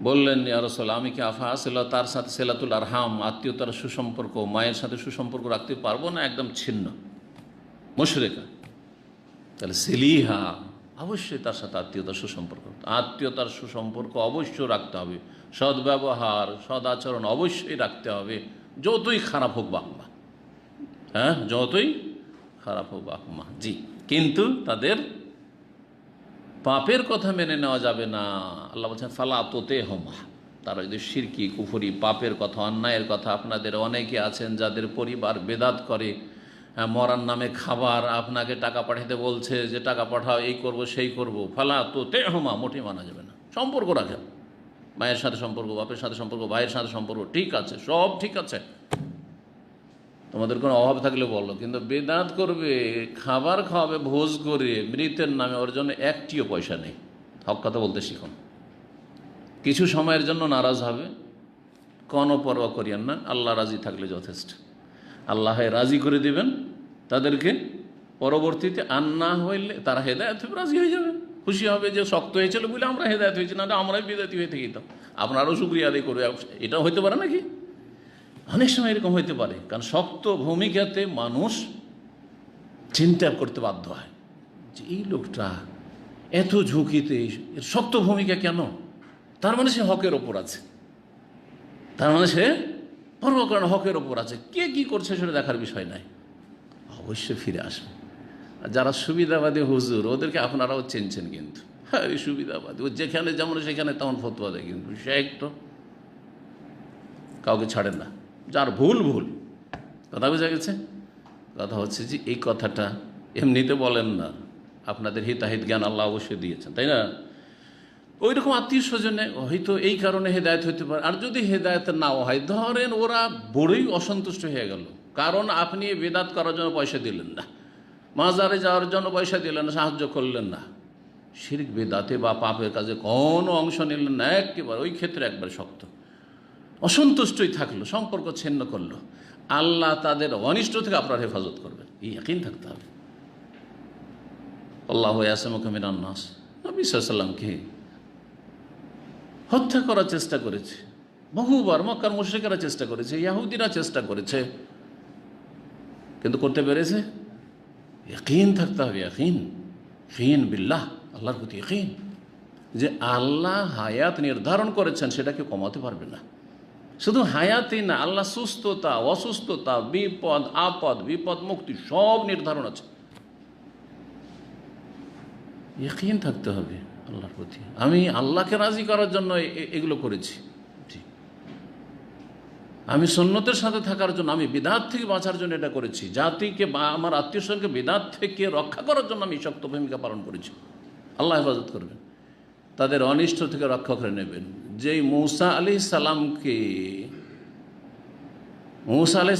[SPEAKER 1] বললেন, ইয়া রাসূলুল্লাহ, আমি কি আফা আসিল্লাহ তার সাথে সিলাতুল আরহাম, আত্মীয়তার সুসম্পর্ক, মায়ের সাথে সুসম্পর্ক রাখতে পারবো না? একদম ছিন্ন মুশরিকা। তাহলে সিলিহা, অবশ্যই তার সাথে আত্মীয়তার সুসম্পর্ক, আত্মীয়তার সুসম্পর্ক অবশ্যই রাখতে হবে। সদ্ব্যবহার, সদ আচরণ অবশ্যই রাখতে হবে, যতই খারাপ হোক বাকমা। হ্যাঁ, যতই খারাপ হোক বাকমা। জি, কিন্তু তাদের পাপের কথা মেনে নেওয়া যাবে না। আল্লাহ বলছেন ফালা তোতে হোমা, তারা যদি শিরকি কুফরি পাপের কথা, অন্যায়ের কথা, আপনাদের অনেকে আছেন যাদের পরিবার বেদাত করে, মরার নামে খাবার, আপনাকে টাকা পাঠাতে বলছে যে টাকা পাঠাও, এই করব সেই করব, ফালা তোতে হোমা, মোটেই মানা যাবে না। সম্পর্ক রাখেন, মায়ের সাথে সম্পর্ক, বাপের সাথে সম্পর্ক, ভাইয়ের সাথে সম্পর্ক, ঠিক আছে, সব ঠিক আছে, তোমাদের কোনো অভাব থাকলে বলো। কিন্তু বেদাত করবে, খাবার খাওয়াবে ভোজ করে মৃতের নামে, ওর জন্য একটিও পয়সা নেই। হক কথা বলতে শিখুন। কিছু সময়ের জন্য নারাজ হবে, কোনো পরোয়া করিয়েন না, আল্লাহ রাজি থাকলে যথেষ্ট। আল্লাহ রাজি করে দিবেন তাদেরকে, পরবর্তীতে আর না হইলে তারা হেদায়েত হয়ে রাজি হয়ে যাবে, খুশি হবে যে শক্ত হয়েছিল বলে আমরা হেদায়েত হয়েছি, না আমরাই বিদাতি হয়ে থেকে যেতাম, আপনারও শুকরিয়া আদায় করবে। এটাও হইতে পারে নাকি? অনেক সময় এরকম হইতে পারে, কারণ শক্ত ভূমিকাতে মানুষ চিন্তা করতে বাধ্য হয় যে এই লোকটা এত ঝুঁকিতে, এর শক্ত ভূমিকা কেন? তার মানে সে হকের ওপর আছে, তার মানে সে পরোয়া করে না, হকের ওপর আছে। কে কি করছে সেটা দেখার বিষয় নাই, অবশ্যই ফিরে আসবে। আর যারা সুবিধাবাদী হুজুর, ওদেরকে আপনারাও চেনছেন কিন্তু, হ্যাঁ এই সুবিধাবাদী, ও যেখানে যেমন সেখানে তেমন ফতোয়া দেয়, কিন্তু সে একটু কাউকে ছাড়েন না, যার ভুল ভুল। কথা বোঝা গেছে? কথা হচ্ছে যে এই কথাটা এমনিতে বলেন না, আপনাদের হিতাহিত জ্ঞান আল্লাহ অবশ্যই দিয়েছেন, তাই না? ওই রকম আত্মীয় স্বজনে হয়তো এই কারণে হেদায়েত হইতে পারে। আর যদি হেদায়েত নাও হয়, ধরেন ওরা বড়ই অসন্তুষ্ট হয়ে গেল, কারণ আপনি বেদাত করার জন্য পয়সা দিলেন না, মাজারে যাওয়ার জন্য পয়সা দিলেন না, সাহায্য করলেন না, শিরক বেদাতে বা পাপের কাজে কোনো অংশ নিলেন না, একেবারে ওই ক্ষেত্রে একবার শক্ত অসন্তুষ্টই থাকলো, সম্পর্ক ছিন্ন করলো, আল্লাহ তাদের অনিষ্ট থেকে আপনার হেফাজত করবেন, এই ইয়াকিন থাকতে হবে। আল্লাহু ইয়াসিমুকা মিনান নাস, নবী সাল্লাল্লাহু আলাইহি ওয়াসাল্লামকে হত্যা করার চেষ্টা করেছে বহুবার, মক্কার মুশরিকরা চেষ্টা করেছে, ইহুদিরা চেষ্টা করেছে, কিন্তু করতে পেরেছে? ইয়াকিন থাকতে হবে, ইয়াকিন বিল্লাহ, আল্লাহর প্রতি ইয়াকিন, যে আল্লাহ হায়াত নির্ধারণ করেছেন, সেটাকে কমাতে পারবে না। শুধু হায়াতই না, আল্লাহ সুস্থতা, অসুস্থতা, বিপদ আপদ, বিপদ মুক্তি সব নির্ধারণ আছে। ইয়াকিন থাকতে হবে আল্লাহর প্রতি, আমি আল্লাহকে রাজি করার জন্য এগুলো করেছি, আমি সুন্নতের সাথে থাকার জন্য, আমি বিদআত থেকে বাঁচার জন্য এটা করেছি, জাতিকে বা আমার আত্মীয় স্বজনকে বিদআত থেকে রক্ষা করার জন্য আমি শক্ত ভূমিকা পালন করেছি। আল্লাহ হেফাজত করবেন, তাদের অনিষ্ট থেকে রক্ষা করে নেবেন। যেই মূসা আলাইহিস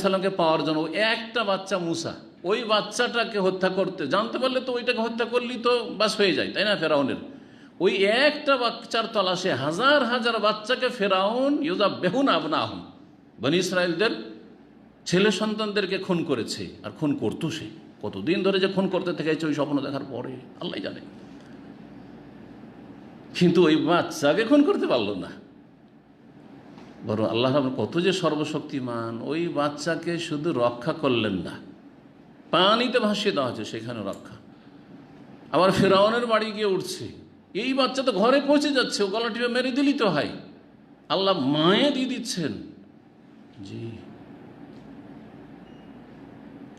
[SPEAKER 1] সালামকে পাওয়ার জন্য একটা বাচ্চা মূসা, ওই বাচ্চাটাকে হত্যা করতে জানতে পারলে তো ওইটাকে হত্যা করলেই তো বাস হয়ে যায়, তাই না? ফেরাউনের ওই একটা বাচ্চার তলাশে হাজার হাজার বাচ্চাকে ফেরাউন ইউযাব্বিহুনা আবনাহুম, বনী ইসরায়েলদের ছেলে সন্তানদেরকে খুন করেছে। আর খুন করতো সে কতদিন ধরে, যে খুন করতে থেকেছে ওই স্বপ্ন দেখার পরে আল্লাহ জানে, কিন্তু ওই বাচ্চাকে খুন করতে পারলো না। বরং আল্লাহ কত যে সর্বশক্তিমান, ওই বাচ্চাকে শুধু রক্ষা করলেন না, পানিতে ভাসিয়ে দেওয়া হচ্ছে, সেখানে রক্ষা। আবার ফেরাউনের বাড়ি গিয়ে উঠছে, এই বাচ্চা তো ঘরে পৌঁছে যাচ্ছে, ও গলা টিপে মেরে দিলি তো হয়, আল্লাহ মায়ে দিয়ে দিচ্ছেন। জি,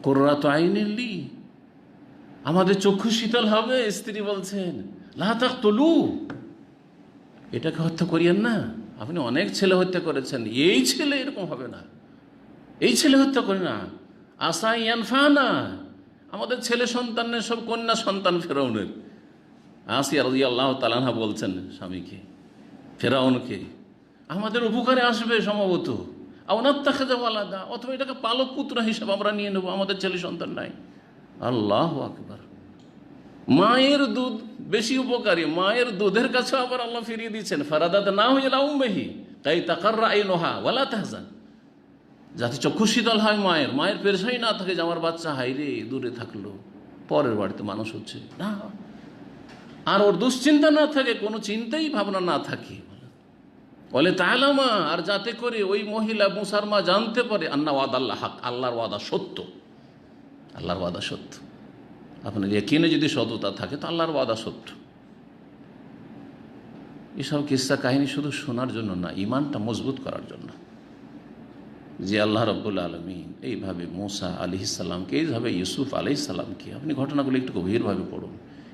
[SPEAKER 1] কুররাতু আইনিন লি, আমাদের চক্ষু শীতল হবে। স্ত্রী বলছেন লা তাকতুলু, এটাকে হত্যা করিয়েন না, আপনি অনেক ছেলে হত্যা করেছেন, এই ছেলে এরকম হবে না, এই ছেলে হত্যা করে না। আসা ইয়ানফানা, আমাদের ছেলে সন্তানের সব কন্যা সন্তান ফেরাউনের। আসিয়া রাদিয়াল্লাহু তাআলা আনহা বলছেন স্বামীকে, ফেরাউনকে, আমাদের উপকারে আসবে সম্ভবত, আওনাত্তাখিযা ওয়ালাদা, অথবা এটাকে পালক পুত্র হিসেবে আমরা নিয়ে নেব, আমাদের ছেলে সন্তান নাই। আল্লাহু আকবার। মায়ের দুধ বেশি উপকারী, মায়ের দুধের কাছে আবার আল্লাহ ফিরিয়ে দিচ্ছেন, ফারাদাদনাহু ইলা উম্মিহি কাই তাকাররা আইনুহা ওয়ালা তাহজান, যাতে চক্ষু শীতল হয় মায়ের পেরেশানি না থাকে যে আমার বাচ্চা হাইরে দূরে থাকলো, পরের বাড়িতে মানুষ হচ্ছে না, আর ওর দুশ্চিন্তা না থাকে, কোনো চিন্তাই ভাবনা না থাকে। বলে তাআলামা, আর যাতে করে ওই মহিলা মুসার মা জানতে পারে আন্না ওয়াদাল্লাহ হক, আল্লাহর ওয়াদা সত্য, আল্লাহর ওয়াদা সত্য। আপনার ইয়াকিনে যদি সততা থাকে তো আল্লাহর ওয়াদা সত্য। এসব কিস্সা কাহিনী শুধু শোনার জন্য না, ইমানটা মজবুত করার জন্য, যে আল্লাহ রাব্বুল আলামিন এইভাবে মুসা আলাইহিস সালামকে, এইভাবে ইউসুফ আলাইহিস সালামকে, আপনি ঘটনাগুলো একটু গভীরভাবে পড়ুন,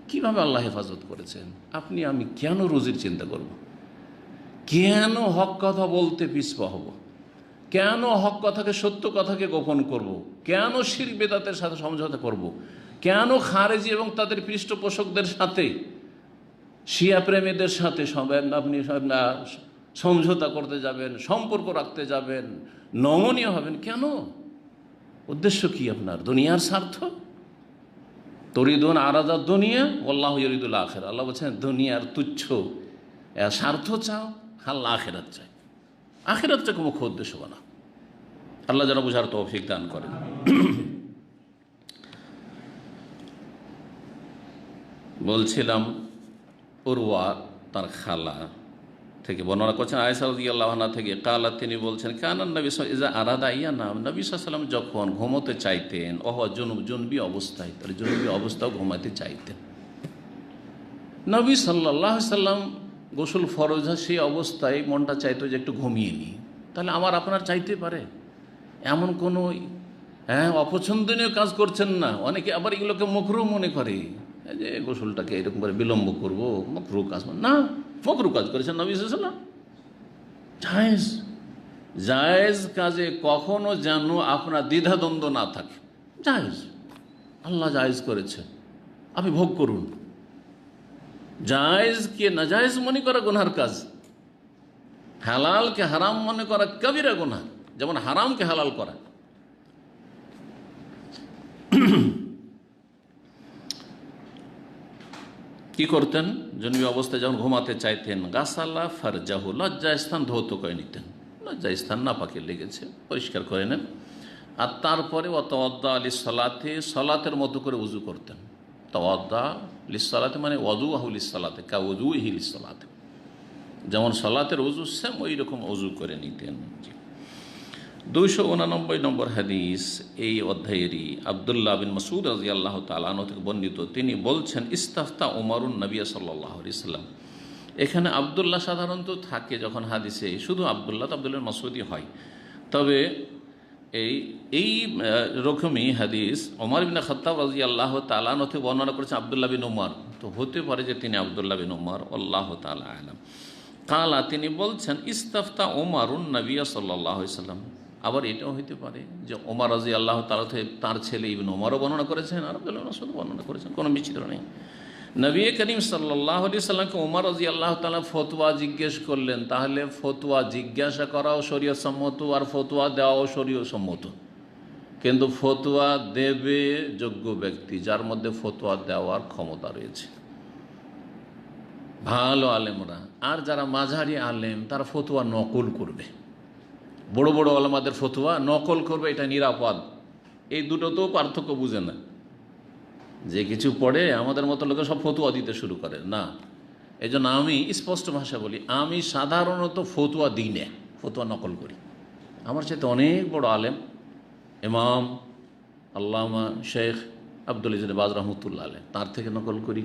[SPEAKER 1] কীভাবে আল্লাহ হেফাজত করেছেন। আপনি আমি কেন রুজির চিন্তা করব, কেন হক কথা বলতে পিছপা হব, কেন হক কথাকে, সত্য কথাকে গোপন করব, কেন শিরক বিদআতের সাথে সমঝোতা করব, কেন খারেজি এবং তাদের পৃষ্ঠপোষকদের সাথে, শিয়া প্রেমীদের সাথে আপনি সমঝোতা করতে যাবেন, সম্পর্ক রাখতে যাবেন, নমনীয় হবেন কেন? উদ্দেশ্য কি আপনার? দুনিয়ার স্বার্থ? তরিদুন আরাদা দুনিয়া ওয়াল্লাহু ইউরিদুল আখিরা, আল্লাহ বলছেন দুনিয়ার তুচ্ছ স্বার্থ চাও, আল্লাহ আখিরাত চাই, আখিরাতটাকে মুখ্য উদ্দেশ্য বানা। আল্লাহ যেন বুঝার তৌফিক দান করেন। বলছিলাম উরওয়া তার খালা থেকে বর্ণনা করছেন, আয়েশা রাদিয়াল্লাহু আনহা থেকে, কালা, তিনি বলছেন, কানান নবী ইজা আরাদা ইয়ানাম, নবী সাল্লাল্লাহু আলাইহি ওয়াসাল্লাম যখন ঘুমোতে চাইতেন, জুনবি অবস্থায়, তার জুনবি অবস্থাও ঘুমাতে চাইতেন। নবী সাল্লাল্লাহু আলাইহি ওয়াসাল্লাম গোসল ফরজ হয়, সেই অবস্থায় মনটা চাইতো যে একটু ঘুমিয়ে নিই, তাহলে আমার আপনার চাইতে পারে, এমন কোনো অপছন্দনীয় কাজ করছেন না। অনেকে আবার এগুলোকে মকরুহ মনে করে, যে গোসলটাকে এরকম করে বিলম্ব করবো, মকরুহ কাজ না, মকরুহ কাজ করেছেন নবী সাল্লাল্লাহু আলাইহি ওয়াসাল্লাম। জায়েজ, জায়েজ কাজে কখনো যেন আপনার দ্বিধাদ্বন্দ্ব না থাকে, জায়েজ, আল্লাহ জায়েজ করেছে, আপনি ভোগ করুন। জায়েজকে নাজায়েজ মনে করা গুনার কাজ, হালালকে হারাম মনে করা কবিরা গুনাহ, যেমন হারামকে হালাল করা। কি করতেন? জন্মী অবস্থায় যখন ঘুমাতে চাইতেন, গাসালা ফারজাহু, লজ্জা স্থান ধৌত করে নিতেন, লজ্জা স্থান না পাকে লেগেছে পরিষ্কার করে নেন। আর তারপরে ওয়াতাওয়াদ্দা লিসসালাতে, সলাতের মতো করে উজু করতেন। তাওয়াদ্দা লিসসালাতে মানে ওয়াজুহু লিসসালাতে, কা ওয়াজুহি লিসসালাতে, যেমন সলাতের উজু সেম ওই রকম উজু করে নিতেন। 289 নম্বর হাদিস এই অধ্যায়েরই আব্দুল্লাহ বিন মাসউদ রাদিয়াল্লাহু তাআলা আনহু থেকে বর্ণিত, তিনি বলছেন, ইস্তাফতা ওমরুন নবী সাল্লাল্লাহু আলাইহি ওয়াসাল্লাম। এখানে আব্দুল্লাহ সাধারণত থাকে যখন হাদিসে, শুধু আব্দুল্লাহ তো আব্দুল্লাহ মাসউদই হয়, তবে এই রকমই হাদিস ওমর ইবনে খাত্তাব রাদিয়াল্লাহু তাআলা আনহু থেকে বর্ণনা করেছেন আব্দুল্লাহ বিন উমর, তো হতে পারে যে তিনি আব্দুল্লাহ বিন উমর, আল্লাহু তাআলা আলাম। কালা, তিনি বলছেন, ইস্তাফতা ওমরুন নবী সাল্লাল্লাহু আলাইহি ওয়াসাল্লাম। আবার এটাও হইতে পারে যে ওমর রাদিয়াল্লাহু তাআলা তার ছেলে ইবনে উমরও বর্ণনা করেছেন, আর আব্দুল্লাহ বিন মাসউদ বর্ণনা করেছেন, কোনো বিচিত্র নেই। নবী করিম সাল্লাল্লাহু আলাইহি ওয়াসাল্লামকে ওমর রাদিয়াল্লাহু তাআলা ফতোয়া জিজ্ঞেস করলেন, তাহলে ফতোয়া জিজ্ঞাসা করাও শরীয়ত সম্মত আর ফতোয়া দেওয়াও শরীয়ত সম্মত, কিন্তু ফতোয়া দেবে যোগ্য ব্যক্তি, যার মধ্যে ফতোয়া দেওয়ার ক্ষমতা রয়েছে, ভালো আলেমরা। আর যারা মাঝারি আলেম তারা ফতোয়া নকল করবে, বড় বড় আলেমাদের ফতোয়া নকল করবে, এটা নিরাপদ। এই দুটোতেও পার্থক্য বুঝে না, যে কিছু পড়ে আমাদের মতো লোকে সব ফতোয়া দিতে শুরু করে না। এই জন্য আমি স্পষ্ট ভাষা বলি, আমি সাধারণত ফতোয়া দিই না, ফতোয়া নকল করি। আমার চাইতে অনেক বড় আলেম ইমাম আল্লামা শেখ আব্দুল আজিজ বাজ রহমতুল্লাহ আলাইহ, তার থেকে নকল করি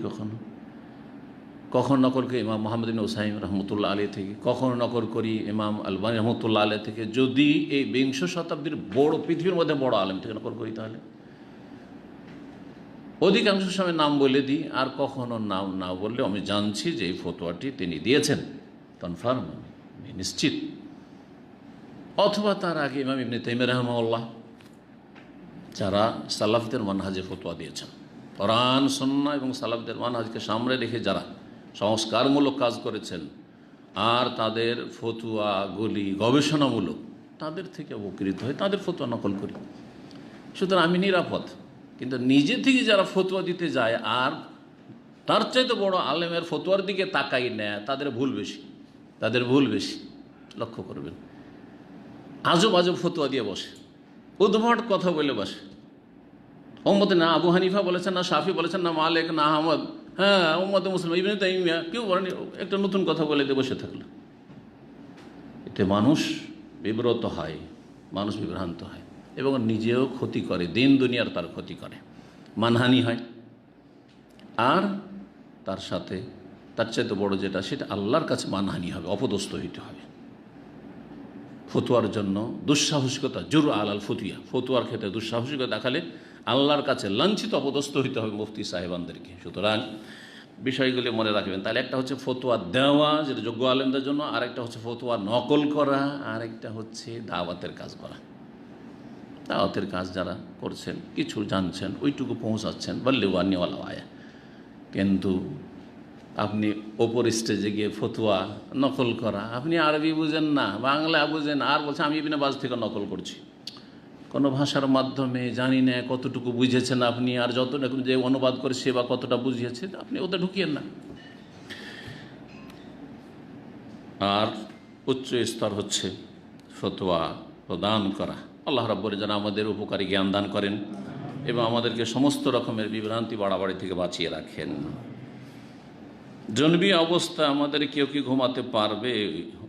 [SPEAKER 1] কখন নকল করি ইমাম মোহাম্মদ বিন উসাইম রহমতুল্লাহ আলী থেকে, কখনো নকল করি ইমাম আলবানী রহমতুল্লাহ আলী থেকে। যদি এই 20 শতাব্দীর বড়, পৃথিবীর মধ্যে বড় আলেম থেকে নকল করি, তাহলে অধিকাংশ সময় নাম বলে দিই, আর কখনো নাম না বললে আমি জানছি যে এই ফতোয়াটি তিনি দিয়েছেন, কনফার্ম, নিশ্চিত। অথবা তার আগে ইমাম ইবনে তাইমিয়া রাহিমাহুল্লাহ, যারা সালাফদের মানহাজে ফতোয়া দিয়েছেন, কোরআন সুন্নাহ এবং সালাফদের মানহাজকে সামনে রেখে যারা সংস্কারমূলক কাজ করেছেন আর তাদের ফতুয়াগুলি গবেষণামূলক, তাদের থেকে উপকৃত হয়ে তাদের ফতোয়া নকল করি। সুতরাং আমি নিরাপদ। কিন্তু নিজে থেকে যারা ফতোয়া দিতে যায় আর তার চাইতে বড় আলেমের ফতোয়ার দিকে তাকাই নেয়, তাদের ভুল বেশি, তাদের ভুল বেশি। লক্ষ্য করবেন, আজব আজব ফতোয়া দিয়ে বসে, উদ্ভট কথা বলে বসে। উম্মতে না আবু হানিফা বলেছেন, না শাফি বলেছেন, না মালিক, না আহমদ, হ্যাঁ উম্মতে মুসলিম ইবনে তাইমিয়া, কেউ বলেনি, একটা নতুন কথা বলে দিয়ে বসে থাকলো। এতে মানুষ বিব্রত হয়, মানুষ বিভ্রান্ত হয় এবং নিজেও ক্ষতি করে, দিন দুনিয়ার তার ক্ষতি করে, মানহানি হয়। আর তার সাথে তার চাইতে বড় যেটা, সেটা আল্লাহর কাছে মানহানি হবে, অপদস্থ হইতে হবে। ফতুয়ার জন্য দুঃসাহসিকতা, জুর আলাল ফতুয়া, ফতুয়ার ক্ষেত্রে দুঃসাহসিকতা দেখালে আল্লাহর কাছে লাঞ্ছিত, অপদস্থ হইতে হবে মুফতি সাহেবানদেরকে। সুতরাং বিষয়গুলি মনে রাখবেন। তাহলে একটা হচ্ছে ফতুয়া দেওয়া, যেটা যোগ্য আলেমদের জন্য, আরেকটা হচ্ছে ফতুয়া নকল করা, আরেকটা হচ্ছে দাওয়াতের কাজ করা। দাওয়াতের কাজ যারা করছেন, কিছু জানছেন, ওইটুকু পৌঁছাচ্ছেন, বাল্লিওয়ানিওয়ালা আয়া। কিন্তু আপনি ওপর স্টেজে গিয়ে ফতুয়া নকল করা, আপনি আরবি বুঝেন না, বাংলা বুঝেন, আর বলছে আমি ইবনে বাজ থেকে নকল করছি। কোনো ভাষার মাধ্যমে জানি না কতটুকু বুঝেছেন আপনি, আর যতটুকু যে অনুবাদ করে সে বা কতটা বুঝিয়েছে, আপনি ওটা ঢুকিয়েন না। আর উচ্চ স্তর হচ্ছে ফতোয়া প্রদান করা। আল্লাহ রাব্বুল যেন আমাদের উপকারী জ্ঞান দান করেন এবং আমাদেরকে সমস্ত রকমের বিভ্রান্তি বাড়াবাড়ি থেকে বাঁচিয়ে রাখেন। জনবি অবস্থা আমাদের কেউ কি ঘুমাতে পারবে?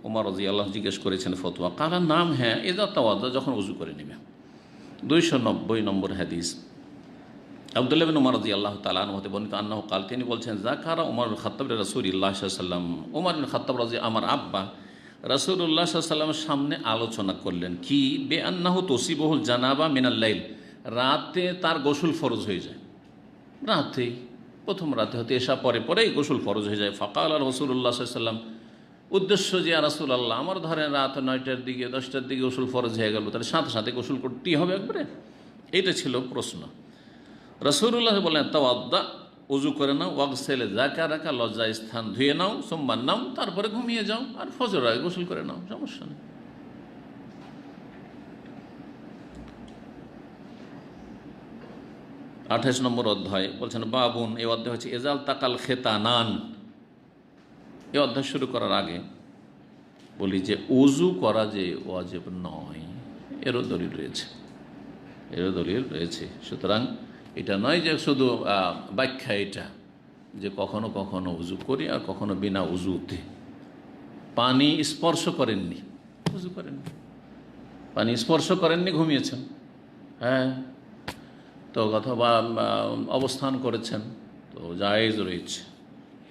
[SPEAKER 1] ওমর রাদিয়াল্লাহু আনহু জিজ্ঞেস করেছেন ফতোয়া। কালার নাম, হ্যাঁ, এদা তাওয়াদ্দা, যখন উজু করে নেবে। 290 নম্বর হাদিস, আব্দুল্লাহ ইবনে উমর রাদিয়াল্লাহু তাআলা আনহু হতে বর্ণিত, আন্নাহু কাল, তিনি বলছেন, যাকারা উমর ইবনে খাত্তাব রাসূলুল্লাহ সাল্লাল্লাহু আলাইহি ওয়াসাল্লাম, উমর ইবনে খাত্তাব আমার আব্বা রাসূলুল্লাহ সাল্লাল্লাহু আলাইহি ওয়াসাল্লামের সামনে আলোচনা করলেন কি, বে আন্নাহু তুসিবুল জানাবা মিনাল লাইল, রাতে তার গোসল ফরজ হয়ে যায়। রাতেই, প্রথম রাতে হতে এসা পরে পরেই গোসল ফরজ হয়ে যায়। ফাকাল রাসূলুল্লাহ সাল্লাল্লাহু আলাইহি ওয়াসাল্লাম, উদ্দেশ্য যে রাসূলুল্লাহ, আমার ধরেন রাত 9টার দিকে 10টার দিকে গোসল ফরজ হয়ে গেল, তাহলে সাথে সাথে গোসল করতেই হবে একবারে? এটা ছিল প্রশ্ন। রাসূলুল্লাহ বললেন, তাওয়াদ্দা, উজু করে নাও, ওয়াগসিল যাকারাকা, লজ্জা স্থান ধুয়ে নাও, সুম্মা নাম, তারপরে ঘুমিয়ে যাও, আর ফজর আগে গোসল করে নাও, সমস্যা নেই। 28 নম্বর অধ্যায় বলছেন, বাবুন, এই অধ্যায় হচ্ছে এজাল তাকাল খেতানান। এই অধ্যায় শুরু করার আগে বলি যে উজু করা যে ওয়াজিব নয়, এরও দলিল রয়েছে, এরও দলিল রয়েছে। সুতরাং এটা নয় যে শুধু ব্যাখ্যা এটা যে কখনো কখনো উজু করি আর কখনো বিনা উজুতে। পানি স্পর্শ করেননি, উজু করেননি, পানি স্পর্শ করেননি, ঘুমিয়েছেন, হ্যাঁ, তো অথবা অবস্থান করেছেন, তো জায়েজ রয়েছে।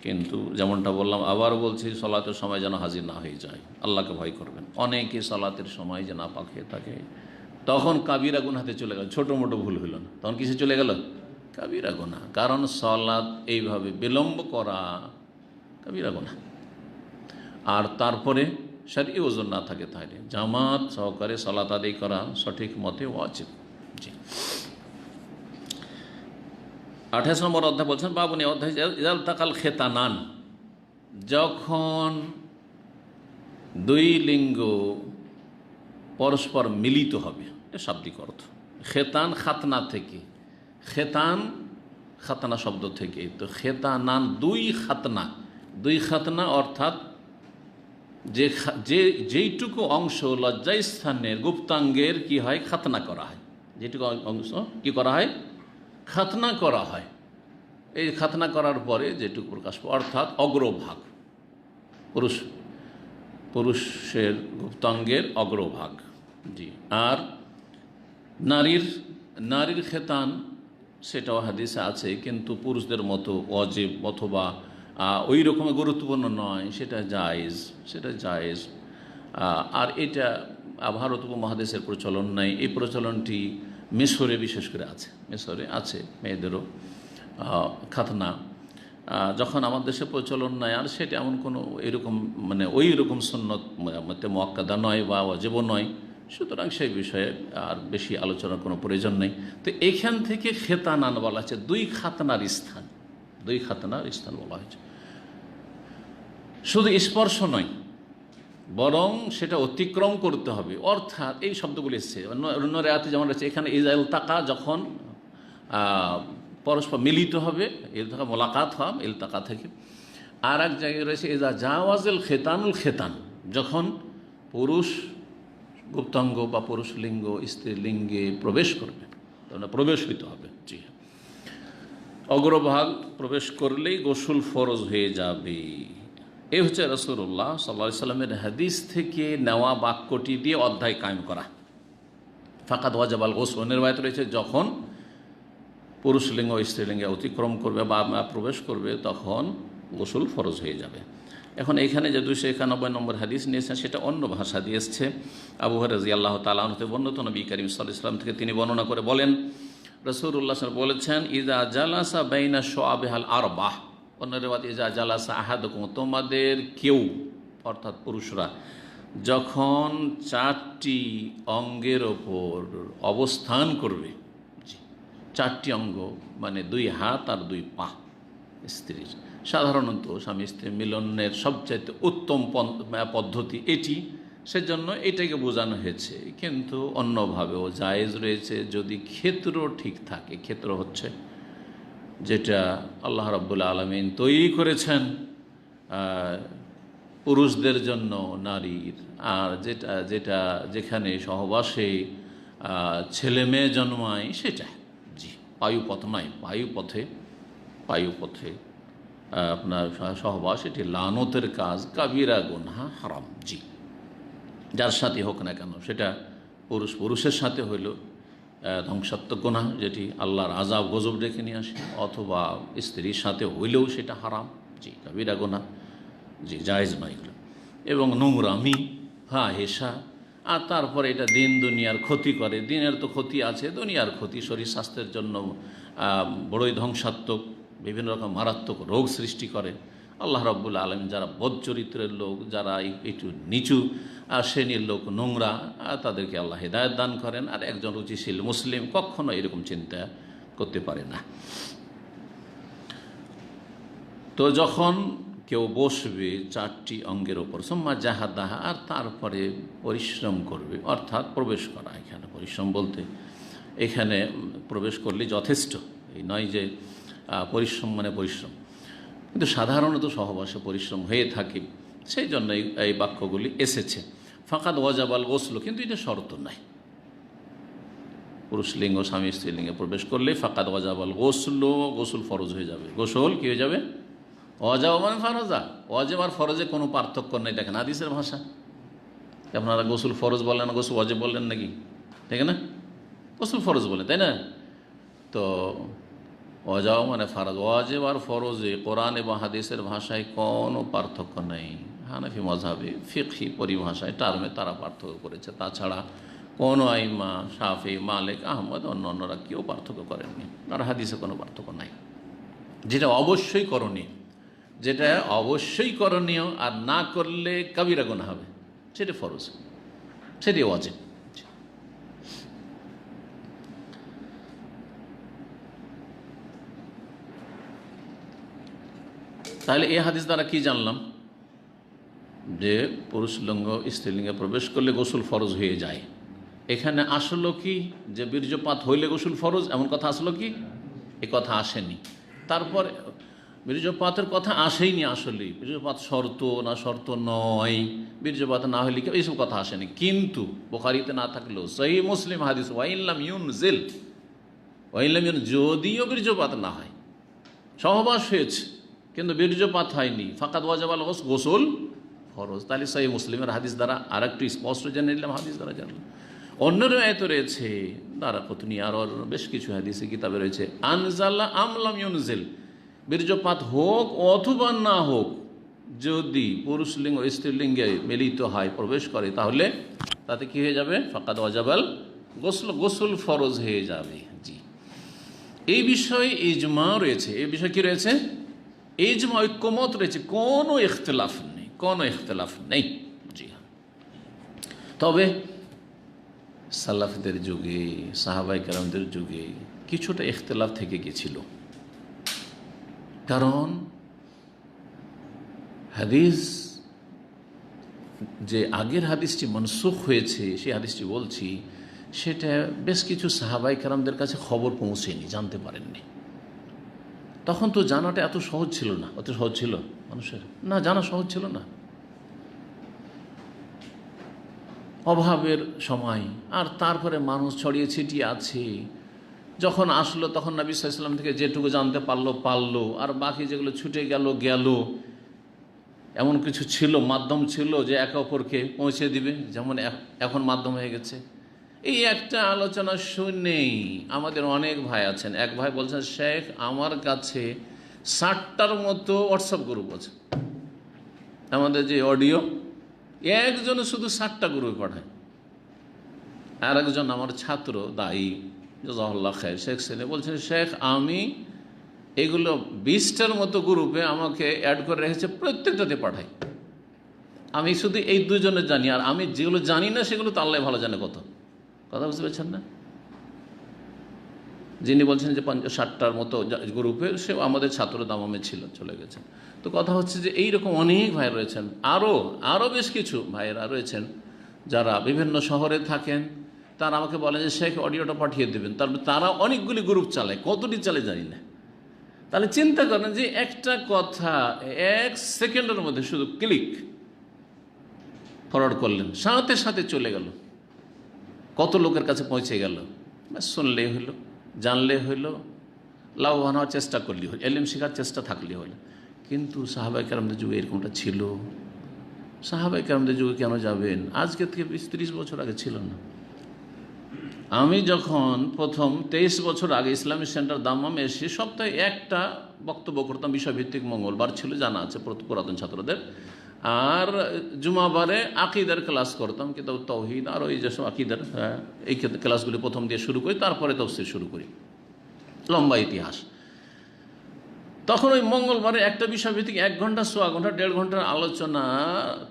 [SPEAKER 1] কিন্তু যেমনটা বললাম, আবার বলছি, সলাতের সময় যেন হাজির না হয়ে যায়, আল্লাহকে ভয় করবেন। অনেকে সলাতের সময় যে না পাক হয়ে থাকে, তখন কাবিরা গুনাহতে চলে গেল, ছোটো মোটো ভুল হইল না, তখন কিসে চলে গেল? কাবিরা গুনাহ। কারণ সলাত এইভাবে বিলম্ব করা কাবিরা গুনাহ। আর তারপরে শরঈ ওযর না থাকে, তাহলে জামাত সহকারে সলাত আদায় করা সঠিক মতে ওয়াজিব। জি, 28 নম্বর অধ্যায় বলছেন, বাবুনি অধ্যায়, ইজাল তাকাল খেতানান, যখন দুই লিঙ্গ পরস্পর মিলিত হবে, এটা শাব্দিক অর্থ। খেতান খাতনা থেকে, খেতান খাতনা শব্দ থেকে, তো খেতানান দুই খাতনা, দুই খাতনা অর্থাৎ যেইটুকু অংশ লজ্জাস্থানের গুপ্তাঙ্গের কি হয়, খাতনা করা হয়, যেটুকু অংশ কি করা হয়, খাতনা করা হয়। এই খাতনা করার পরে যেটুকু প্রকাশ, অর্থাৎ অগ্রভাগ, পুরুষের গুপ্তাঙ্গের অগ্রভাগ। জি, আর নারীর খেতান, সেটাও হাদিসে আছে, কিন্তু পুরুষদের মতো ওয়াজিব অথবা ওই রকমের গুরুত্বপূর্ণ নয়, সেটা জায়েজ। আর এটা ভারত উপমহাদেশের প্রচলন নাই, এই প্রচলনটি মিশরে বিশেষ করে আছে, মিশরে আছে মেয়েদেরও খাতনা। যখন আমার দেশে প্রচলন নাই, আর সেটা এমন কোনো এরকম মানে ওই রকম সুন্নত মুআক্কাদা নয় বা ওয়াজিবও নয়, সুতরাং সেই বিষয়ে আর বেশি আলোচনার কোনো প্রয়োজন নেই। তো এইখান থেকে খেতানান বলা হচ্ছে দুই খাতনার স্থান, দুই খাতনার স্থান বলা হয়েছে। শুধু স্পর্শ নয়, বরং সেটা অতিক্রম করতে হবে। অর্থাৎ এই শব্দগুলি এসছে অন্য রেয়াতে যেমন রয়েছে, এখানে ইজাইল তাকা, যখন পরস্পর মিলিত হবে, ইলতাকা মোলাকাত হওয়া ইলতাকা থেকে। আর এক জায়গায় রয়েছে ইজা জাওয়াজেল খেতানুল খেতান, যখন পুরুষ গুপ্তাঙ্গ বা পুরুষ লিঙ্গ স্ত্রীলিঙ্গে প্রবেশ করবে, তখন প্রবেশ হইতে হবে। জি হ্যাঁ, অগ্রভাগ প্রবেশ করলেই গোসল ফরজ হয়ে যাবে। এই হচ্ছে রাসূলুল্লাহ সাল্লাল্লাহু আলাইহি সাল্লামের হাদিস থেকে নেওয়া বাক্যটি দিয়ে অধ্যায় কায়েম করা। ফাকাদ ওয়াজাবাল গোসল, নির্বাহিত রয়েছে যখন পুরুষ লিঙ্গ স্ত্রীলিঙ্গে অতিক্রম করবে বা প্রবেশ করবে তখন গোসল ফরজ হয়ে যাবে। এখন এখানে যে 291 নম্বর হাদিস নিয়েছেন সেটা অন্য ভাষা দিয়ে এসছে। আবু হুরায়রা রাদিয়াল্লাহু তাআলা আনহু থেকে বর্ণিত, নবী করিম সাল্লাল্লাহু আলাইহি ওয়াসাল্লাম থেকে তিনি বর্ণনা করে বলেন, রাসূলুল্লাহ সাল্লাল্লাহু আলাইহি ওয়াসাল্লাম বলেছেন, ইজা জালাসা বাইনা শুআবিহাল আরবাহ, অন্য রিওয়ায়াতে ইজা জালাসা আহাদুকুম, তোমাদের কেউ অর্থাৎ পুরুষরা যখন 4টি অঙ্গের ওপর অবস্থান করবে, 4টি অঙ্গ মানে 2 হাত আর 2 পা স্ত্রীর, সাধারণত স্বামী স্ত্রী মিলনের সবচাইতে উত্তম পদ্ধতি এটি, সেজন্য এটাকে বোঝানো হয়েছে। কিন্তু অন্যভাবেও জায়েজ রয়েছে যদি ক্ষেত্র ঠিক থাকে। ক্ষেত্র হচ্ছে যেটা আল্লাহ রাব্বুল আলামিন তৈরি করেছেন পুরুষদের জন্য নারীর, আর যেটা যেখানে সহবাসে ছেলে মেয়ে জন্মায় সেটা, জি, বায়ুপথ নয়, বায়ুপথে আপনার সহবাস, এটি লানতের কাজ, কাবিরা গুনাহ, হারাম। জি, যার সাথে হোক না কেন, সেটা পুরুষের সাথে হইল ধ্বংসাত্মক গুনাহ, যেটি আল্লাহর আযাব গজব ডেকে নিয়ে আসে, অথবা স্ত্রীর সাথে হইলেও সেটা হারাম, জি, কাবিরা গুনাহ, জি, জায়েজ নয় এগুলো। এবং নোংরামি, হেসা, আর তারপরে এটা দিন দুনিয়ার ক্ষতি করে। দিনের তো ক্ষতি আছে, দুনিয়ার ক্ষতি, শরীর স্বাস্থ্যের জন্য বড়ই ধ্বংসাত্মক, বিভিন্ন রকম মারাত্মক রোগ সৃষ্টি করে। আল্লাহ রাব্বুল আলামিন যারা বদ চরিত্রের লোক, যারা একটু নিচু শ্রেণীর লোক, নোংরা, তাদেরকে আল্লাহ হিদায়াত দান করেন। আর একজন রুচিশীল মুসলিম কখনো এরকম চিন্তা করতে পারে না। তো যখন কেউ বসবে 4টি অঙ্গের ওপর, সুম্মা জাহাদাহা, আর তারপরে পরিশ্রম করবে, অর্থাৎ প্রবেশ করা। এখানে পরিশ্রম বলতে এখানে প্রবেশ করলে যথেষ্ট, এই নয় যে পরিশ্রম মানে পরিশ্রম, কিন্তু সাধারণত সহবাসে পরিশ্রম হয়ে থাকে, সেই জন্য এই বাক্যগুলি এসেছে। ফাকাদ ওয়াজাবাল গোসল, কিন্তু এটা শর্ত নাই। পুরুষ লিঙ্গ স্বামী স্ত্রীলিঙ্গে প্রবেশ করলে ফাকাদ ওয়াজাবাল গোসল ফরজ হয়ে যাবে। গোসল কী হয়ে যাবে? ওয়াজাব মানে ফরজা, ওয়াজিব আর ফরজে কোনো পার্থক্য নেই। দেখেন হাদিসের ভাষা, আপনারা গোসল ফরজ বলেন না, গোসল ওয়াজিব বললেন নাকি? ঠিক না, গোসল ফরজ বলে, তাই না? তো ওয়াজাব মানে ফরজ, ওয়াজিব আর ফরজে কোরআন এবং হাদিসের ভাষায় কোনো পার্থক্য নেই। হানাফি মাযহাবে ফিকহি পরিভাষায় টার্মে তারা পার্থক্য করেছে, তাছাড়া কোনো আইমা শাফি মালিক আহমদ অন্যরা কেউ পার্থক্য করেননি। আর হাদিসে কোনো পার্থক্য নাই। যেটা অবশ্যই করণীয়, আর না করলে কাবিরা গুনাহ হবে, সেটা ফরজ, সেটাই ওয়াজিব। তাহলে এই হাদিস দ্বারা কি জানলাম? যে পুরুষ লিঙ্গ স্ত্রীলিঙ্গে প্রবেশ করলে গোসল ফরজ হয়ে যায়। এখানে আসলো কি যে বীর্যপাত হইলে গোসল ফরজ, এমন কথা আসলো কি? এ কথা আসেনি। তারপর বীর্যপাতের কথা আসেইনি। আসলে বীর্যপাত শর্ত না শর্ত নয়, বীর্যপাত না হইলে এইসব কথা আসেনি। কিন্তু বুখারীতে না থাকলেও সহিহ মুসলিম হাদিস, ওয়াইল্লাম ইউনজিল, যদিও বীর্যপাত না হয়, সহবাস হয়েছে কিন্তু বীর্যপাত হয়নি, ফাকাদ ওয়াজাবাল গোসল ফরজ। তাহলে সহিহ মুসলিমের হাদিস দ্বারা আর একটু স্পষ্ট জেনে নিলাম, হাদিস দ্বারা জানলাম। অন্য রিওয়ায়াতে রয়েছে দারাকুতনি, আর বেশ কিছু হাদিসে কিতাবে রয়েছে আনজালা আমলাম ইউনজিল, বীর্যপাত হোক অথবা না হোক, যদি পুরুষ লিঙ্গ স্ত্রীলিঙ্গে মিলিত হয়, প্রবেশ করে, তাহলে তাতে কি হয়ে যাবে? ফাকাদ ওয়াজাবাল গোসল ফরজ হয়ে যাবে। জি, এই বিষয়ে ইজমা রয়েছে। এই বিষয়ে কি রয়েছে? ইজমা, ঐক্যমত রয়েছে, কোনো ইখতিলাফ নেই। জি, তবে সালাফদের যুগে, সাহাবায়ে কেরামদের যুগে কিছুটা ইখতিলাফ থেকে গেছিল। কারণ হাদিস, যে আগের হাদিসটি মনসুখ হয়েছে, সেই হাদিসটি বলছি, সেটা বেশ কিছু সাহাবায়ে কেরামদের কাছে খবর পৌঁছেনি, জানতে পারেননি। তখন তো জানাটা এত সহজ ছিল না। অত সহজ ছিল মানুষের? না, জানা সহজ ছিল না। অভাবের সময়, আর তারপরে মানুষ ছড়িয়ে ছিটিয়ে আছে। যখন আসলো তখন নবী সাল্লাল্লাহু আলাইহি ওয়াসাল্লাম থেকে যেটুকু জানতে পারলো, আর বাকি যেগুলো ছুটে গেল। এমন কিছু ছিল, মাধ্যম ছিল যে একে অপরকে পৌঁছে দিবে, যেমন এখন মাধ্যম হয়ে গেছে। এই একটা আলোচনা শুনেই আমাদের অনেক ভাই আছেন। এক ভাই বলছেন, শেখ আমার কাছে 60টার মতো হোয়াটসঅ্যাপ গ্রুপ আছে। আমাদের যে অডিও, একজনে শুধু 60টা গ্রুপে পাঠায়। আর একজন আমার ছাত্র দায়ী, জাযাকাল্লাহ খায়র, শেখ সেনে বলছেন, শেখ আমি এগুলো 20টার মতো গ্রুপে আমাকে অ্যাড করে রেখেছে, প্রত্যেকটাতে পাঠাই। আমি শুধু এই দুজনে জানি, আর আমি যেগুলো জানি না সেগুলো তো আল্লাহ ভালো জানে। কথা বুঝতে পারছেন না? যিনি বলছেন যে 60টার মতো গ্রুপে, সে আমাদের ছাত্র দামামে ছিল, চলে গেছেন। তো কথা হচ্ছে যে এইরকম অনেক ভাই রয়েছেন, আরও বেশ কিছু ভাইয়েরা রয়েছেন যারা বিভিন্ন শহরে থাকেন। তারা আমাকে বলেন যে শেখ অডিওটা পাঠিয়ে দেবেন। তারা অনেকগুলি গ্রুপ চালায়, কতটি চালে জানি না। তাহলে চিন্তা করেন যে একটা কথা 1 সেকেন্ডের মধ্যে শুধু ক্লিক ফরওয়ার্ড করলেন, সাথে সাথে চলে গেল, কত লোকের কাছে পৌঁছে গেল। শুনলেই হইল, জানলে হইল, লাভবান হওয়ার চেষ্টা করলেই হইল, এলিম শেখার চেষ্টা থাকলেই হলো। কিন্তু সাহাবায়ে কেরামদের যুগে এরকমটা ছিল? সাহাবায়ে কেরামদের যুগে কেন যাবেন? আজকে থেকে 20-30 বছর আগে ছিল না। আমি যখন প্রথম 23 বছর আগে ইসলামিক সেন্টার দাম্মামে এসে সপ্তাহে একটা বক্তব্য করতাম, বিষয়ভিত্তিক, মঙ্গলবার ছিল, জানা আছে পুরাতন ছাত্রদের, আর জুমাবারে আকিদার ক্লাস করতাম, কিতাব তাওহীদ আর ওই যেসব আকিদার, এই ক্লাসগুলি প্রথম দিয়ে শুরু করি, তারপরে তাফসীর শুরু করি, লম্বা ইতিহাস। তখন ওই মঙ্গলবারে একটা বিষয়ভিত্তিক 1 ঘন্টা, 1.25 ঘন্টা, 1.5 ঘন্টার আলোচনা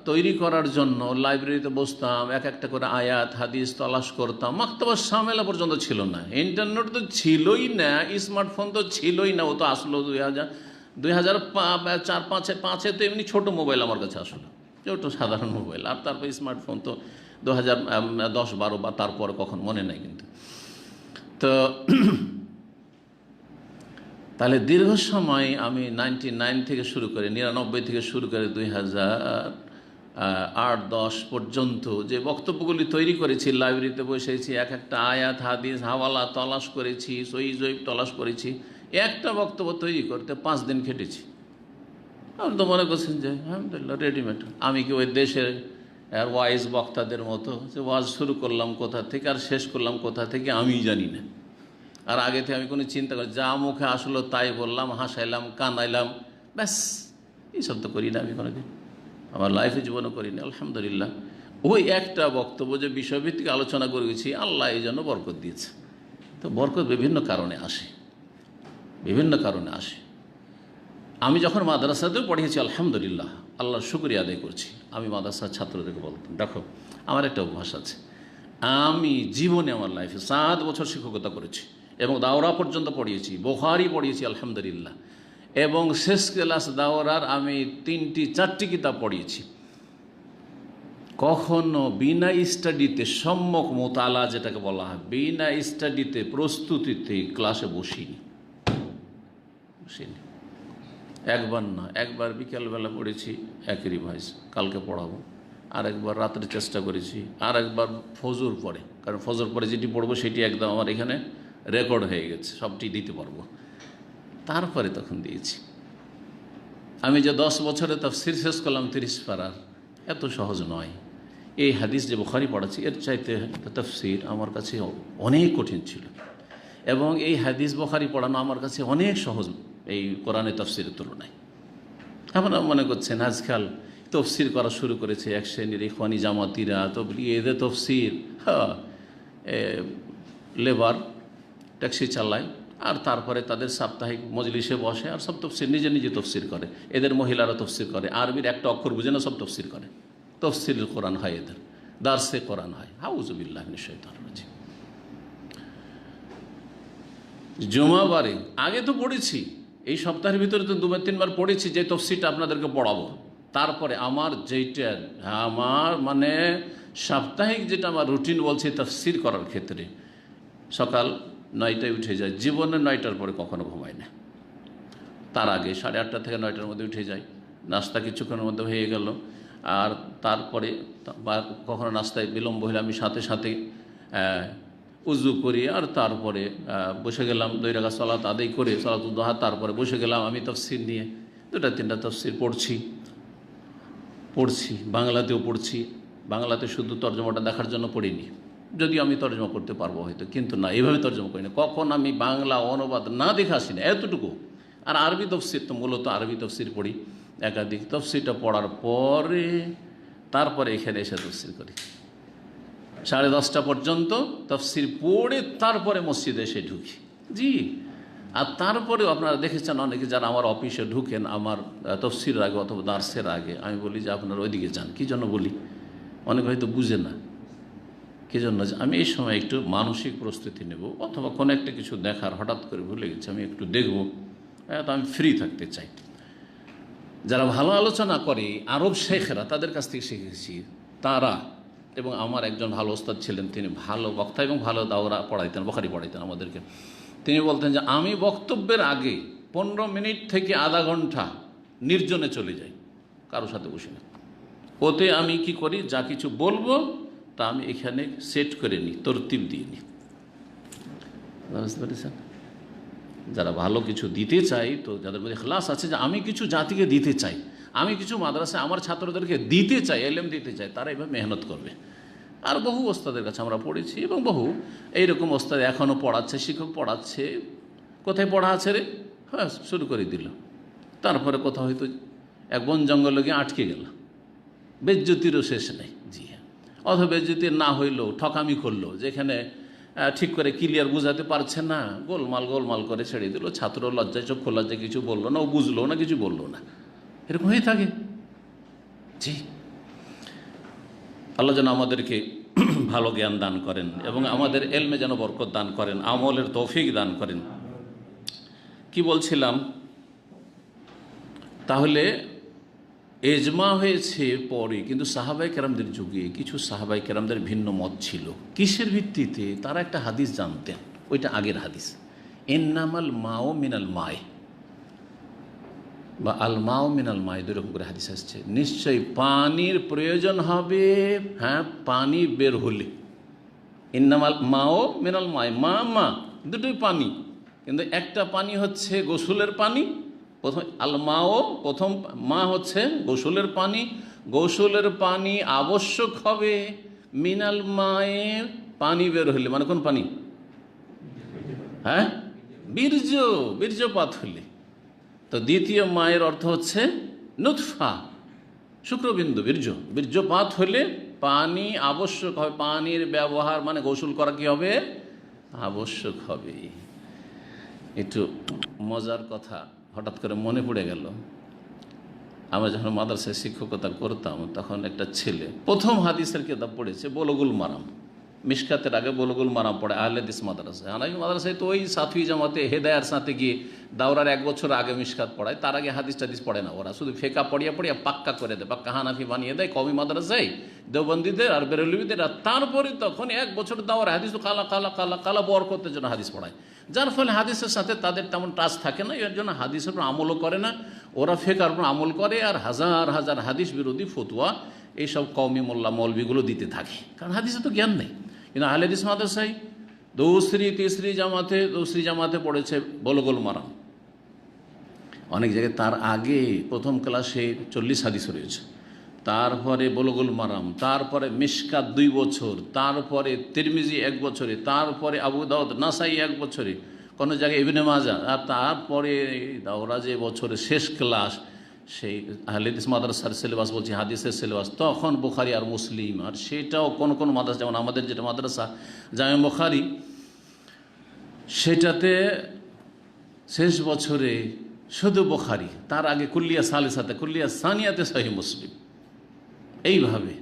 [SPEAKER 1] তৈরি করার জন্য লাইব্রেরিতে বসতাম, একটা করে আয়াত হাদিস তলাশ করতাম। মাকতাবা শামেলা পর্যন্ত ছিল না, ইন্টারনেট তো ছিলই না, স্মার্টফোন তো ছিলই না। ও তো আসলো 2004-05-এ তো এমনি ছোট মোবাইল আমার কাছে আসলো, ছোট সাধারণ মোবাইল। আর তারপর স্মার্টফোন তো 2010-12 বা তারপরে কখন মনে নাই। কিন্তু তো তাহলে দীর্ঘ সময় আমি 99 থেকে শুরু করে, 99 থেকে শুরু করে 2008-10 পর্যন্ত যে বক্তব্যগুলি তৈরি করেছি, লাইব্রেরিতে বসেছি, একটা আয়াত হাদিস হাওয়ালা তলাশ করেছি, সহিহ জয়ীফ তলাশ করেছি, একটা বক্তব্য তৈরি করতে 5 দিন খেটেছি। আপনি তো মনে করছেন যে আলহামদুলিল্লাহ রেডিমেড। আমি কি ওই দেশের ওয়াইজ বক্তাদের মতো যে ওয়াজ শুরু করলাম কোথা থেকে আর শেষ করলাম কোথা থেকে আমি জানি না। আর আগে থেকে আমি কোনো চিন্তা করি, যা মুখে আসলো তাই বললাম, হাসাইলাম, কানাইলাম, ব্যাস। এইসব তো করি না আমি কোনোদিন, আমার লাইফে জীবনে করিনি, আলহামদুলিল্লাহ। ওই একটা বক্তব্য যে বিষয়ভিত্তিক আলোচনা করে গেছি, আল্লাহ এই জন্য বরকত দিয়েছে। তো বরকত বিভিন্ন কারণে আসে, বিভিন্ন কারণে আসে। আমি যখন মাদ্রাসাতেও পড়িয়েছি, আলহামদুলিল্লাহ, আল্লাহর শুকরিয়া আদায় করছি। আমি মাদ্রাসার ছাত্রদেরকে বলতাম, দেখো আমার একটা অভ্যাস আছে, আমি জীবনে আমার লাইফে 7 বছর শিক্ষকতা করেছি এবং দাওরা পর্যন্ত পড়িয়েছি, বুখারী পড়িয়েছি আলহামদুলিল্লাহ, এবং শেষ ক্লাস দাওরার আমি 3-4টি কিতাব পড়িয়েছি। কখনো বিনা স্টাডিতে, সম্যক মোতালা যেটাকে বলা হয়, বিনা স্টাডিতে, প্রস্তুতিতে ক্লাসে বসিনি। একবার না, একবার বিকেলবেলা পড়েছি, এক রিভাইজ, কালকে পড়াবো। আর একবার রাত্রে চেষ্টা করেছি, আর একবার ফজর পড়ে, কারণ ফজর পরে যেটি পড়বো সেটি একদম আমার এখানে রেকর্ড হয়ে গেছে, সবটি দিতে পারবো। তারপরে তখন দিয়েছি। আমি যে 10 বছরে তাফসীর শেষ করলাম 30 পারার, এত সহজ নয়। এই হাদিস যে বুখারী পড়াচ্ছি, এর চাইতে তাফসীর আমার কাছে অনেক কঠিন ছিল, এবং এই হাদিস বুখারী পড়ানো আমার কাছে অনেক সহজ এই কোরআনের তাফসীরের তুলনায়। আপনারা মনে করছেন আজকাল তফসির করা শুরু করেছে এক শ্রেণীর ইখওয়ানি জামাতিরা, তো এদের তফসির, লেবার ট্যাক্সি চালায়, আর তারপরে তাদের সাপ্তাহিক মজলিসে বসে, আর সব তফসির নিজে নিজে তফসির করে। এদের মহিলারা তফসির করে, আরবির একটা অক্ষর বুঝে না, সব তফসির করে, তফসির কোরআন হয় এদের। দারসে কোরআন হয়। আউযুবিল্লাহি মিনাশ শাইতানির রাজিম। জুমাবারে আগে তো পড়েছি, এই সপ্তাহের ভিতরে তো 2-3 বার পড়েছি, যে তফসিরটা আপনাদেরকে পড়াবো। তারপরে আমার যেইটা আমার মানে সাপ্তাহিক যেটা আমার রুটিন বলছে তফসির করার ক্ষেত্রে, সকাল 9টায় উঠে যায়, জীবনে 9টার পরে কখনো ঘুমায় না। তার আগে 8:30 থেকে 9টার মধ্যে উঠে যায়, নাস্তা কিছুক্ষণের মধ্যে হয়ে গেল, আর তারপরে বা কখনো নাস্তায় বিলম্ব হলে আমি সাথে সাথে উজু করি, আর তারপরে বসে গেলাম 2 রাকাত সালাত আদায় করে সালাতুদ দুহা, তারপরে বসে গেলাম আমি তফসির নিয়ে 2-3টা তফসির পড়ছি, বাংলাতেও পড়ছি। বাংলাতে শুধু তর্জমাটা দেখার জন্য পড়িনি, যদিও আমি তর্জমা করতে পারবো হয়তো, কিন্তু না, এইভাবে তর্জমা করি না। কখন আমি বাংলা অনুবাদ না দেখে আসি না, এতটুকু। আর আরবি তফসির তো মূলত আরবি তফসির পড়ি একাধিক। তফসিরটা পড়ার পরে তারপরে এখানে এসে তফসির করি 10:30 পর্যন্ত তফসির পড়ে তারপরে মসজিদে এসে ঢুকি। জি, আর তারপরেও আপনারা দেখেছেন অনেকে যারা আমার অফিসে ঢুকেন আমার তফসিরের আগে অথবা দার্সের আগে, আমি বলি যে আপনারা ওইদিকে যান। কী জন্য বলি? অনেকে হয়তো বুঝে না কী জন্য। আমি এই সময় একটু মানসিক প্রস্তুতি নেব, অথবা কোনো একটা কিছু দেখার হঠাৎ করে ভুলে গেছি, আমি একটু দেখব, তো আমি ফ্রি থাকতে চাই। যারা ভালো আলোচনা করে আরব শেখরা, তাদের কাছ থেকে শিখেছি তারা, এবং আমার একজন ভালো ওস্তাদ ছিলেন, তিনি ভালো বক্তা এবং ভালো দাওরা পড়াইতেন, বুখারী পড়াইতেন আমাদেরকে। তিনি বলতেন যে আমি বক্তব্যের আগে 15 মিনিট থেকে আধা ঘন্টা নির্জনে চলে যাই, কারোর সাথে বসি না। ওতে আমি কি করি, যা কিছু বলবো তা আমি এখানে সেট করে নিই, তরতিব দিয়ে নিই। বুঝতে পেরেছেন? যারা ভালো কিছু দিতে চাই, তো যাদের মধ্যে ইখলাস আছে যে আমি কিছু জাতিকে দিতে চাই, আমি কিছু মাদ্রাসায় আমার ছাত্রদেরকে দিতে চাই, এলেম দিতে চাই, তারা এভাবে মেহনত করবে। আর বহু ওস্তাদের কাছে আমরা পড়েছি, এবং বহু এইরকম ওস্তাদ এখনও পড়াচ্ছে, শিক্ষক পড়াচ্ছে। কোথায় পড়া আছে রে, হ্যাঁ শুরু করে দিল, তারপরে কোথাও হয়তো এক বন জঙ্গলে গিয়ে আটকে গেল, বেজ্জতিরও শেষ নেই। জি হ্যাঁ, অথবা বেজ্জতি না হইলেও ঠকামি করলো, যেখানে ঠিক করে ক্লিয়ার বুঝাতে পারছে না, গোলমাল করে ছেড়ে দিল। ছাত্র লজ্জায়, চক্ষু লজ্জায় কিছু বললো না, ও বুঝলো না, কিছু বললো না, এরকম হয়ে থাকে। জি, আল্লাহ যেন আমাদেরকে ভালো জ্ঞান দান করেন এবং আমাদের এলমে যেন বরকত দান করেন, আমলের তৌফিক দান করেন। কি বলছিলাম? তাহলে এজমা হয়েছে পরে, কিন্তু সাহাবাই কেরামদের যুগে কিছু সাহাবাই কেরামদের ভিন্ন মত ছিল। কিসের ভিত্তিতে? তারা একটা হাদিস জানতেন, ওইটা আগের হাদিস, ইন্নামাল মাও মিনাল মায়, বা আল মাও মিনাল মায়, দুই রকম করে হাদিস আসছে। নিশ্চয়ই পানির প্রয়োজন হবে, হ্যাঁ, পানি বের হলে। ইন্নামাল মাও মিনাল মায়, মা দুটোই পানি, কিন্তু একটা পানি হচ্ছে গোসলের পানি। প্রথম আল মাও, প্রথম মা হচ্ছে গোসলের পানি। গোসলের পানি আবশ্যক হবে মিনাল মায়ে, পানি বের হলে, মানে কোন পানি? হ্যাঁ, বীর্যপাত হলে। তো দ্বিতীয় মায়ের অর্থ হচ্ছে নুতফা, শুক্রবিন্দু, বীর্যপাত হলে পানি আবশ্যক হবে। পানির ব্যবহার মানে গোসল করা কি হবে? আবশ্যক হবে। একটু মজার কথা হঠাৎ করে মনে পড়ে গেল। আমরা যখন মাদ্রাসায় শিক্ষকতা করতাম, তখন একটা ছেলে প্রথম হাদিসের কিতাব পড়েছে, বুলুগুল মারাম। মিশকাতের আগে বুলুগুল মারাম পড়ে আহলে হাদিস মাদ্রাসায়। হানাফি মাদ্রাসায় তো ওই সাফি জামাতে হেদায়ার সাথে গিয়ে দাওরার 1 বছর আগে মিশকাত পড়ায়, তার আগে হাদিস টাদিস পড়ে না ওরা, শুধু ফেকা পড়িয়া পাক্কা করে দেয়, পাক্কা হানাফি বানিয়ে দেয় কওমি মাদ্রাসায় দেওবন্দীদের আর বেরেলভিদের। আর তারপরে তখন 1 বছর দাওয়ার হাদিস কালা বর করতে জন্য হাদিস পড়ায়, যার ফলে হাদিসের সাথে তাদের তেমন টাচ থাকে না, এর জন্য হাদিসের উপর আমলও করে না ওরা, ফেকার উপর আমল করে, আর হাজার হাজার হাদিস বিরোধী ফতুয়া এইসব কওমি মোল্লা মৌলভিগুলো দিতে থাকে, কারণ হাদিসে তো জ্ঞান নেই। কিন্তু আহলে হাদিস মাদ্রাসায় দোসরি জামাতে পড়েছে বুলুগুল মারাম অনেক জায়গায়। তার আগে প্রথম ক্লাসে 40 হাদিস রয়েছে, তারপরে বুলুগুল মারাম, তারপরে মিশকাত 2 বছর, তারপরে তিরমিজি 1 বছরে, তারপরে আবু দাউদ নাসাই 1 বছরে, কোনো জায়গায় ইবনে মাজা, আর তারপরে দাওরা যে বছরে শেষ ক্লাস, সেই আহলে হাদিস মাদ্রাসার সিলেবাস বলছি, হাদিসের সিলেবাস, তখন বুখারী আর মুসলিম। আর সেটাও কোন মাদ্রাসা, যেমন আমাদের যেটা মাদ্রাসা জামে বুখারী, সেটাতে শেষ বছরে শুধু বুখারী, তার আগে কুল্লিয়া সালিসাতে, কুল্লিয়া সানিয়াতে সহিহ মুসলিম, এইভাবে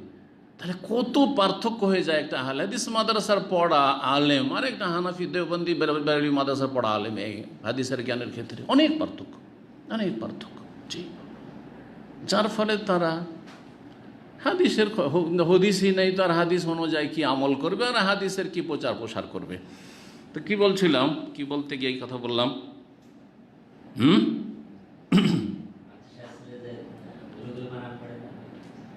[SPEAKER 1] তাহলে কত পার্থক্য হয়ে যায় একটা আহলে হাদিস মাদ্রাসার পড়া আলেম আর একটা হানাফি দেওবন্দি বেরেলভি মাদ্রাসার পড়া আলেম, এই হাদিসের জ্ঞানের ক্ষেত্রে অনেক পার্থক্য, অনেক পার্থক্য। জি, যার ফলে তারা হাদিসের হদিসই নেই, তো আর হাদিস অনুযায়ী কি আমল করবে আর হাদিসের কি প্রচার প্রসার করবে। তো কি বলছিলাম, কি বলতে গিয়ে এই কথা বললাম,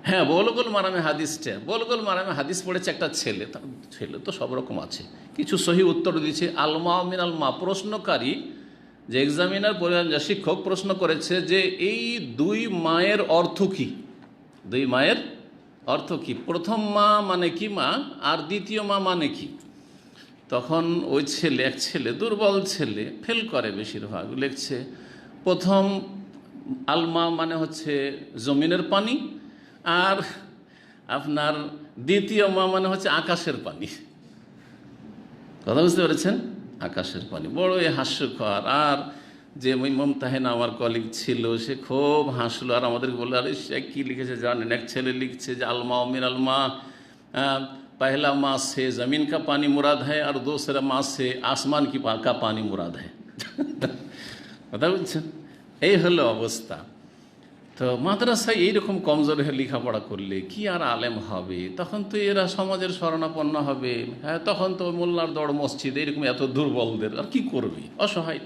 [SPEAKER 1] হ্যাঁ, বলগুল মারামে হাদিসটা, বলগুল মারামে হাদিস পড়েছে একটা ছেলে, তার ছেলে তো সব রকম আছে, কিছু সহি উত্তর দিচ্ছে। আলমা মিন আলমা, প্রশ্নকারী যে এক্সামিনার শিক্ষক প্রশ্ন করেছে যে এই দুই মায়ের অর্থ কি, দুই মায়ের অর্থ কি, প্রথম মা মানে কি মা আর দ্বিতীয় মা মানে কি। তখন ওই ছেলে, এক ছেলে দুর্বল ছেলে, ফেল করে বেশিরভাগ, লিখছে প্রথম আলমা মানে হচ্ছে জমিনের পানি, আর আপনার দ্বিতীয় মা মানে হচ্ছে আকাশের পানি। কথা বুঝতে পেরেছেন, আকাশের পানি। বড়ই হাস্যকর। আর যে মুমতাহিন আমার কলিগ ছিল সে খুব হাসলো আর আমাদেরকে বললো, আরে সে কী লিখেছে জানেন, এক ছেলে লিখছে যে আলমা মিন আলমা पहला माँ से ज़मीन का पानी मुराद है और दूसरा माँ से आसमान का पानी मुराद है। কথা বুঝছেন, এই হলো অবস্থা। তো মাদ্রাসায় এইরকম কমজোর হয়ে লেখাপড়া করলে কি আর আলেম হবে, তখন তো এরা সমাজের শরণাপন্ন হবে। হ্যাঁ, তখন তো মোল্লার দড় মসজিদ, এরকম এত দুর্বলদের আর কি করবে, অসহায়।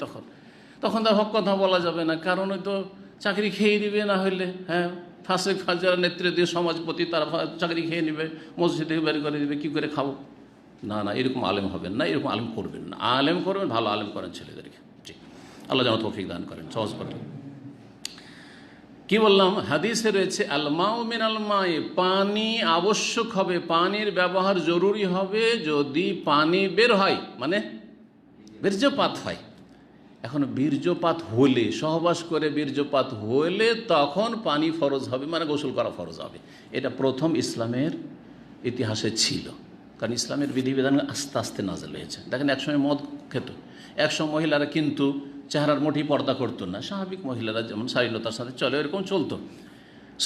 [SPEAKER 1] তখন তো হক কথা বলা যাবে না, কারণ ওই তো চাকরি খেয়ে দিবে, না হইলে হ্যাঁ ফাঁসেক ফাজার নেতৃত্ব দিয়ে সমাজপতি তারা চাকরি খেয়ে নেবে, মসজিদ থেকে বের করে দেবে, কী করে খাবো। না না, এরকম আলেম হবেন না, এরকম আলেম করবেন না। আলেম করবেন, ভালো আলেম করেন ছেলেদেরকে। জি, আল্লাহ যেন তৌফিক দান করেন, সহজ করেন। কি বললাম, হাদিসে রয়েছে আলমাউ মিন আলমাই, পানি আবশ্যক হবে, পানির ব্যবহার জরুরি হবে যদি পানি বের হয়, মানে বীর্যপাত হয়। এখন বীর্যপাত হলে, সহবাস করে বীর্যপাত হলে তখন পানি ফরজ হবে, মানে গোসল করা ফরজ হবে। এটা প্রথম ইসলামের ইতিহাসে ছিল, কারণ ইসলামের বিধিবিধান আস্তে আস্তে নাজেল হয়েছে। দেখেন, একসময় মদ খেত, একসময় মহিলারা কিন্তু চেহারার মোটেই পর্দা করতো না, স্বাভাবিক মহিলারা যেমন শালীনতার সাথে চলে এরকম চলতো।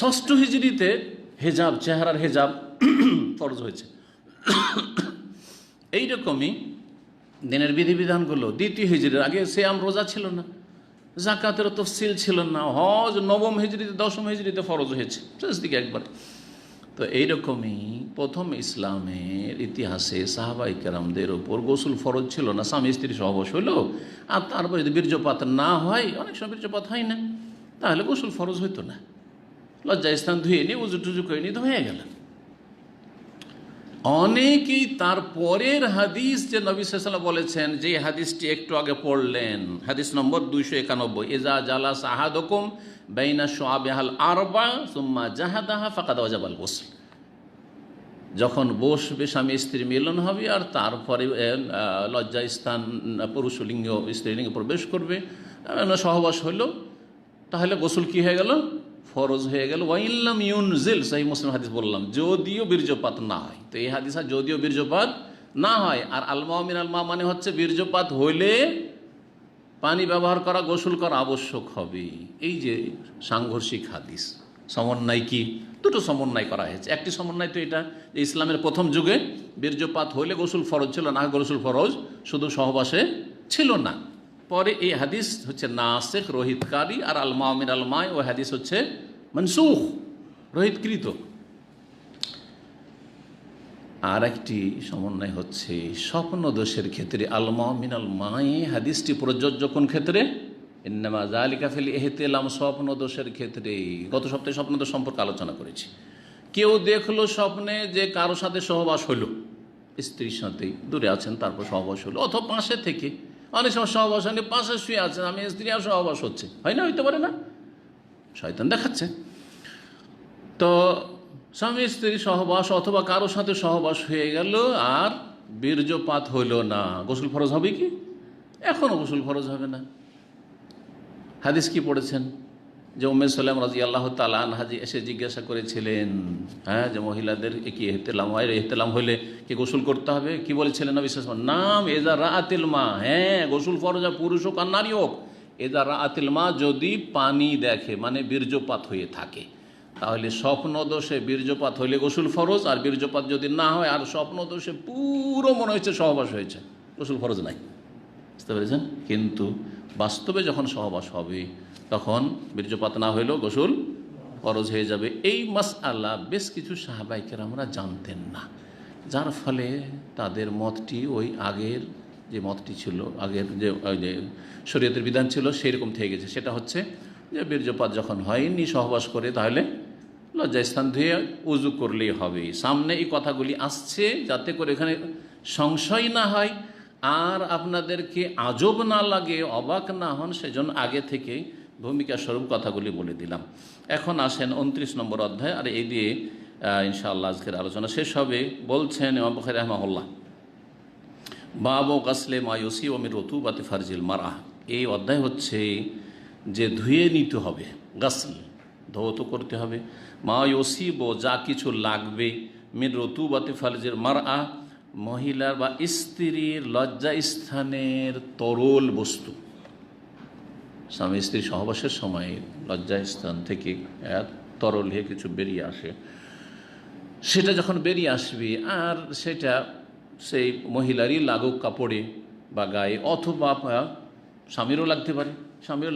[SPEAKER 1] ষষ্ঠ হিজরিতে হেজাব, চেহারার হেজাব ফরজ হয়েছে। এইরকমই দিনের বিধিবিধানগুলো দ্বিতীয় হিজরির আগে সিয়াম রোজা ছিল না, জাকাতের তফসিল ছিল না, হজ নবম হিজরিতে দশম হিজরিতে ফরজ হয়েছে, শেষ দিকে একবার। তো এইরকমই প্রথম ইসলামের ইতিহাসে সাহাবাই কেরামদের ওপর গোসল ফরজ ছিল না। স্বামী স্ত্রী সহবাস হলো আর তারপর যদি বীর্যপাত না হয়, অনেক সময় বীর্যপাত হয় না, তাহলে গোসল ফরজ হইতো না। লজ্জা স্থান ধুয়ে নিয়ে উজু টুজু করে নিয়ে তো হয়ে গেল। অনেকেই তারপরের হাদিস যে নবী সাল্লাল্লাহু আলাইহি ওয়াসাল্লাম বলেছেন, যে হাদিসটি একটু আগে পড়লেন, হাদিস নম্বর 291, ইজা জালাস আহাদুকুম বাইনা শুআবিহাল আরবা সুম্মা জাহাদাহা ফাকাদ ওয়াজাবাল গোসল। যখন বসবে, স্বামী স্ত্রী মিলন হবে আর তারপরে লজ্জা স্থান পুরুষ লিঙ্গ স্ত্রীলিঙ্গে প্রবেশ করবে, সহবাস হলো, তাহলে গোসল কি হয়ে গেল, ফরজ হয়ে গেল। ওয়াইল্লাম ইউনজিল, সহিহ মুসলিম হাদিস বললাম, যদিও বীর্যপাত না হয়। তো এই হাদিস যদিও বীর্যপাত না হয়, আর আলমা মিন আলমা মানে হচ্ছে বীর্যপাত হইলে পানি ব্যবহার করা, গোসল করা আবশ্যক হবে। এই যে সাংঘর্ষিক হাদিস, সমন্বয় কি, দুটো সমন্বয় করা হয়েছে। একটি সমন্বয় তো এটা যে ইসলামের প্রথম যুগে বীর্যপাত হইলে গোসল ফরজ ছিল না, গোসল ফরজ শুধু সহবাসে ছিল না। পরে এই হাদিস হচ্ছে নাসিখ, রোহিতকারী, আর আলমা মিন আলমায় ওই হাদিস হচ্ছে মনসুখ, রোহিতকৃত। আর একটি সমন্বয় হচ্ছে স্বপ্ন দোষের ক্ষেত্রে আলমা মিন আলমায় হাদিসটি প্রযোজ্য কোন ক্ষেত্রে, ইন্নামা যালিকা ফিল ইহতিলাম, স্বপ্ন দোষের ক্ষেত্রে। গত সপ্তাহে স্বপ্ন দোষ সম্পর্কে আলোচনা করেছি। কেউ দেখলো স্বপ্নে যে কারোর সাথে সহবাস হলো, স্ত্রীর সাথেই, দূরে আছেন তারপর সহবাস হলো, অথবা পাশে থেকে, অনেক সময় সহবাস হয়নি, পাশে শুয়ে আছেন, আমি স্ত্রী আর সহবাস হচ্ছে, হয় না, হইতে পারে না, শয়তান দেখাচ্ছে। তো স্বামী স্ত্রী সহবাস অথবা কারোর সাথে সহবাস হয়ে গেল আর বীর্যপাত হইল না, গোসল ফরজ হবে কি? এখনও গোসল ফরজ হবে না। হাদিস কি পড়েছেন যে উম্মে সালাম রাদিয়াল্লাহু তাআলা আনহা এসে জিজ্ঞাসা করেছিলেন, হ্যাঁ, যে মহিলাদের কি ইহতিলাম হয়, ইহতিলাম হইলে কি গোসল করতে হবে? কি বলেছিলেন নবী সাল্লাল্লাহু আলাইহি ওয়াসাল্লাম? নাম এজা রাআতিল মা, হ্যাঁ, গোসল ফরজ, পুরুষ হোক আর নারী হোক। এজা রাআতিল মা, যদি পানি দেখে, মানে বীর্যপাত হয়ে থাকে। তাহলে স্বপ্নদোষে বীর্যপাত হইলে গোসল ফরজ, আর বীর্যপাত যদি না হয় আর স্বপ্নদোষে পুরো মনে হচ্ছে সহবাস হয়েছে, গোসল ফরজ নাই। বুঝতে পেরেছেন? কিন্তু বাস্তবে যখন সহবাস হবে তখন বীর্যপাত না হইলেও গোসল ফরজ হয়ে যাবে। এই মাসআলা বেশ কিছু সাহাবায়ে কেরামরা জানতেন না, যার ফলে তাদের মতটি ওই আগের যে মতটি ছিল, আগের যে শরীয়তের বিধান ছিল সেরকম থেকে গেছে। সেটা হচ্ছে যে বীর্যপাত যখন হয়নি সহবাস করে তাহলে লজ্জাস্থান ধুয়ে উজু করলেই হবে। সামনে এই কথাগুলি আসছে যাতে করে এখানে সংশয় না হয় আর আপনাদেরকে আজব না লাগে, অবাক না হন, সেজন্য আগে থেকে ভূমিকা স্বরূপ কথাগুলি বলে দিলাম। এখন আসেন 29 নম্বর অধ্যায়, আর এই দিয়ে ইনশাআল্লাহ আজকের আলোচনা শেষ হবে। বলছেন ইমাম বুখারী রাহিমাহুল্লাহ, বাবু গাসলে মায়ুসি ও মির রতুবাতি ফারজিল মারআহ। এই অধ্যায় হচ্ছে যে ধুয়ে নিতে হবে, গাসল ধৌত করতে হবে, মায়ুসি বো যা কিছু লাগবে, মির রতুবাতি ফারজিল মারআহ মহিলার বা স্ত্রীর লজ্জা স্থানের তরল বস্তু। স্বামী স্ত্রী সহবাসের সময় লজ্জা স্থান থেকে তরল হয়ে কিছু বেরিয়ে আসে, সেটা যখন বেরিয়ে আসবে আর সেটা সেই মহিলারই লাগুক কাপড়ে বা গায়ে, অথবা স্বামীরও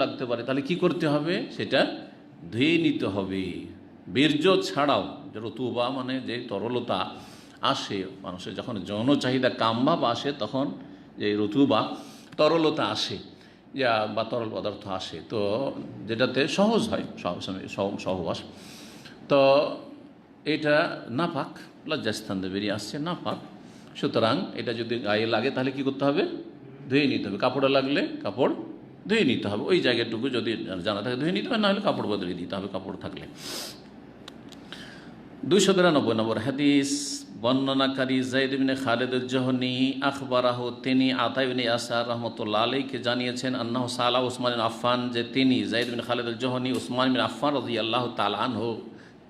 [SPEAKER 1] লাগতে পারে, তাহলে কি করতে হবে? সেটা ধুয়ে নিতে হবে। বীর্য ছাড়াও যে রতুবা মানে যে তরলতা আসে, মানুষের যখন যৌন চাহিদা কামভাব আসে তখন যে রতুবা তরলতা আসে বা তরল পদার্থ আসে, তো যেটাতে সহজ হয় সহবাস, তো এটা নাপাক, লজ্জাস্থান দিয়ে বেরিয়ে আসছে নাপাক। সুতরাং এটা যদি গায়ে লাগে তাহলে কি করতে হবে? ধুয়ে নিতে হবে। কাপড়ে লাগলে কাপড় ধুয়ে নিতে হবে, ওই জায়গাটুকু যদি জানা থাকে ধুয়ে নিতে হবে, নাহলে কাপড় বদলে দিতে হবে কাপড় থাকলে। 293 নম্বর হাদিস, বর্ণনাকারী যায়েদ ইবনে খালিদ আল-জুহনি আখবারাহু, তিনি আতা ইবনে ইয়াসার রাহমাতুল্লাহ আলাইহিকে জানিয়েছেন, আন্নাহু সালা উসমান ইবনে আফফান, যে তিনি যায়েদ ইবনে খালিদ আল-জুহনি উসমান ইবনে আফফান রাদিয়াল্লাহু তাআলা আনহু,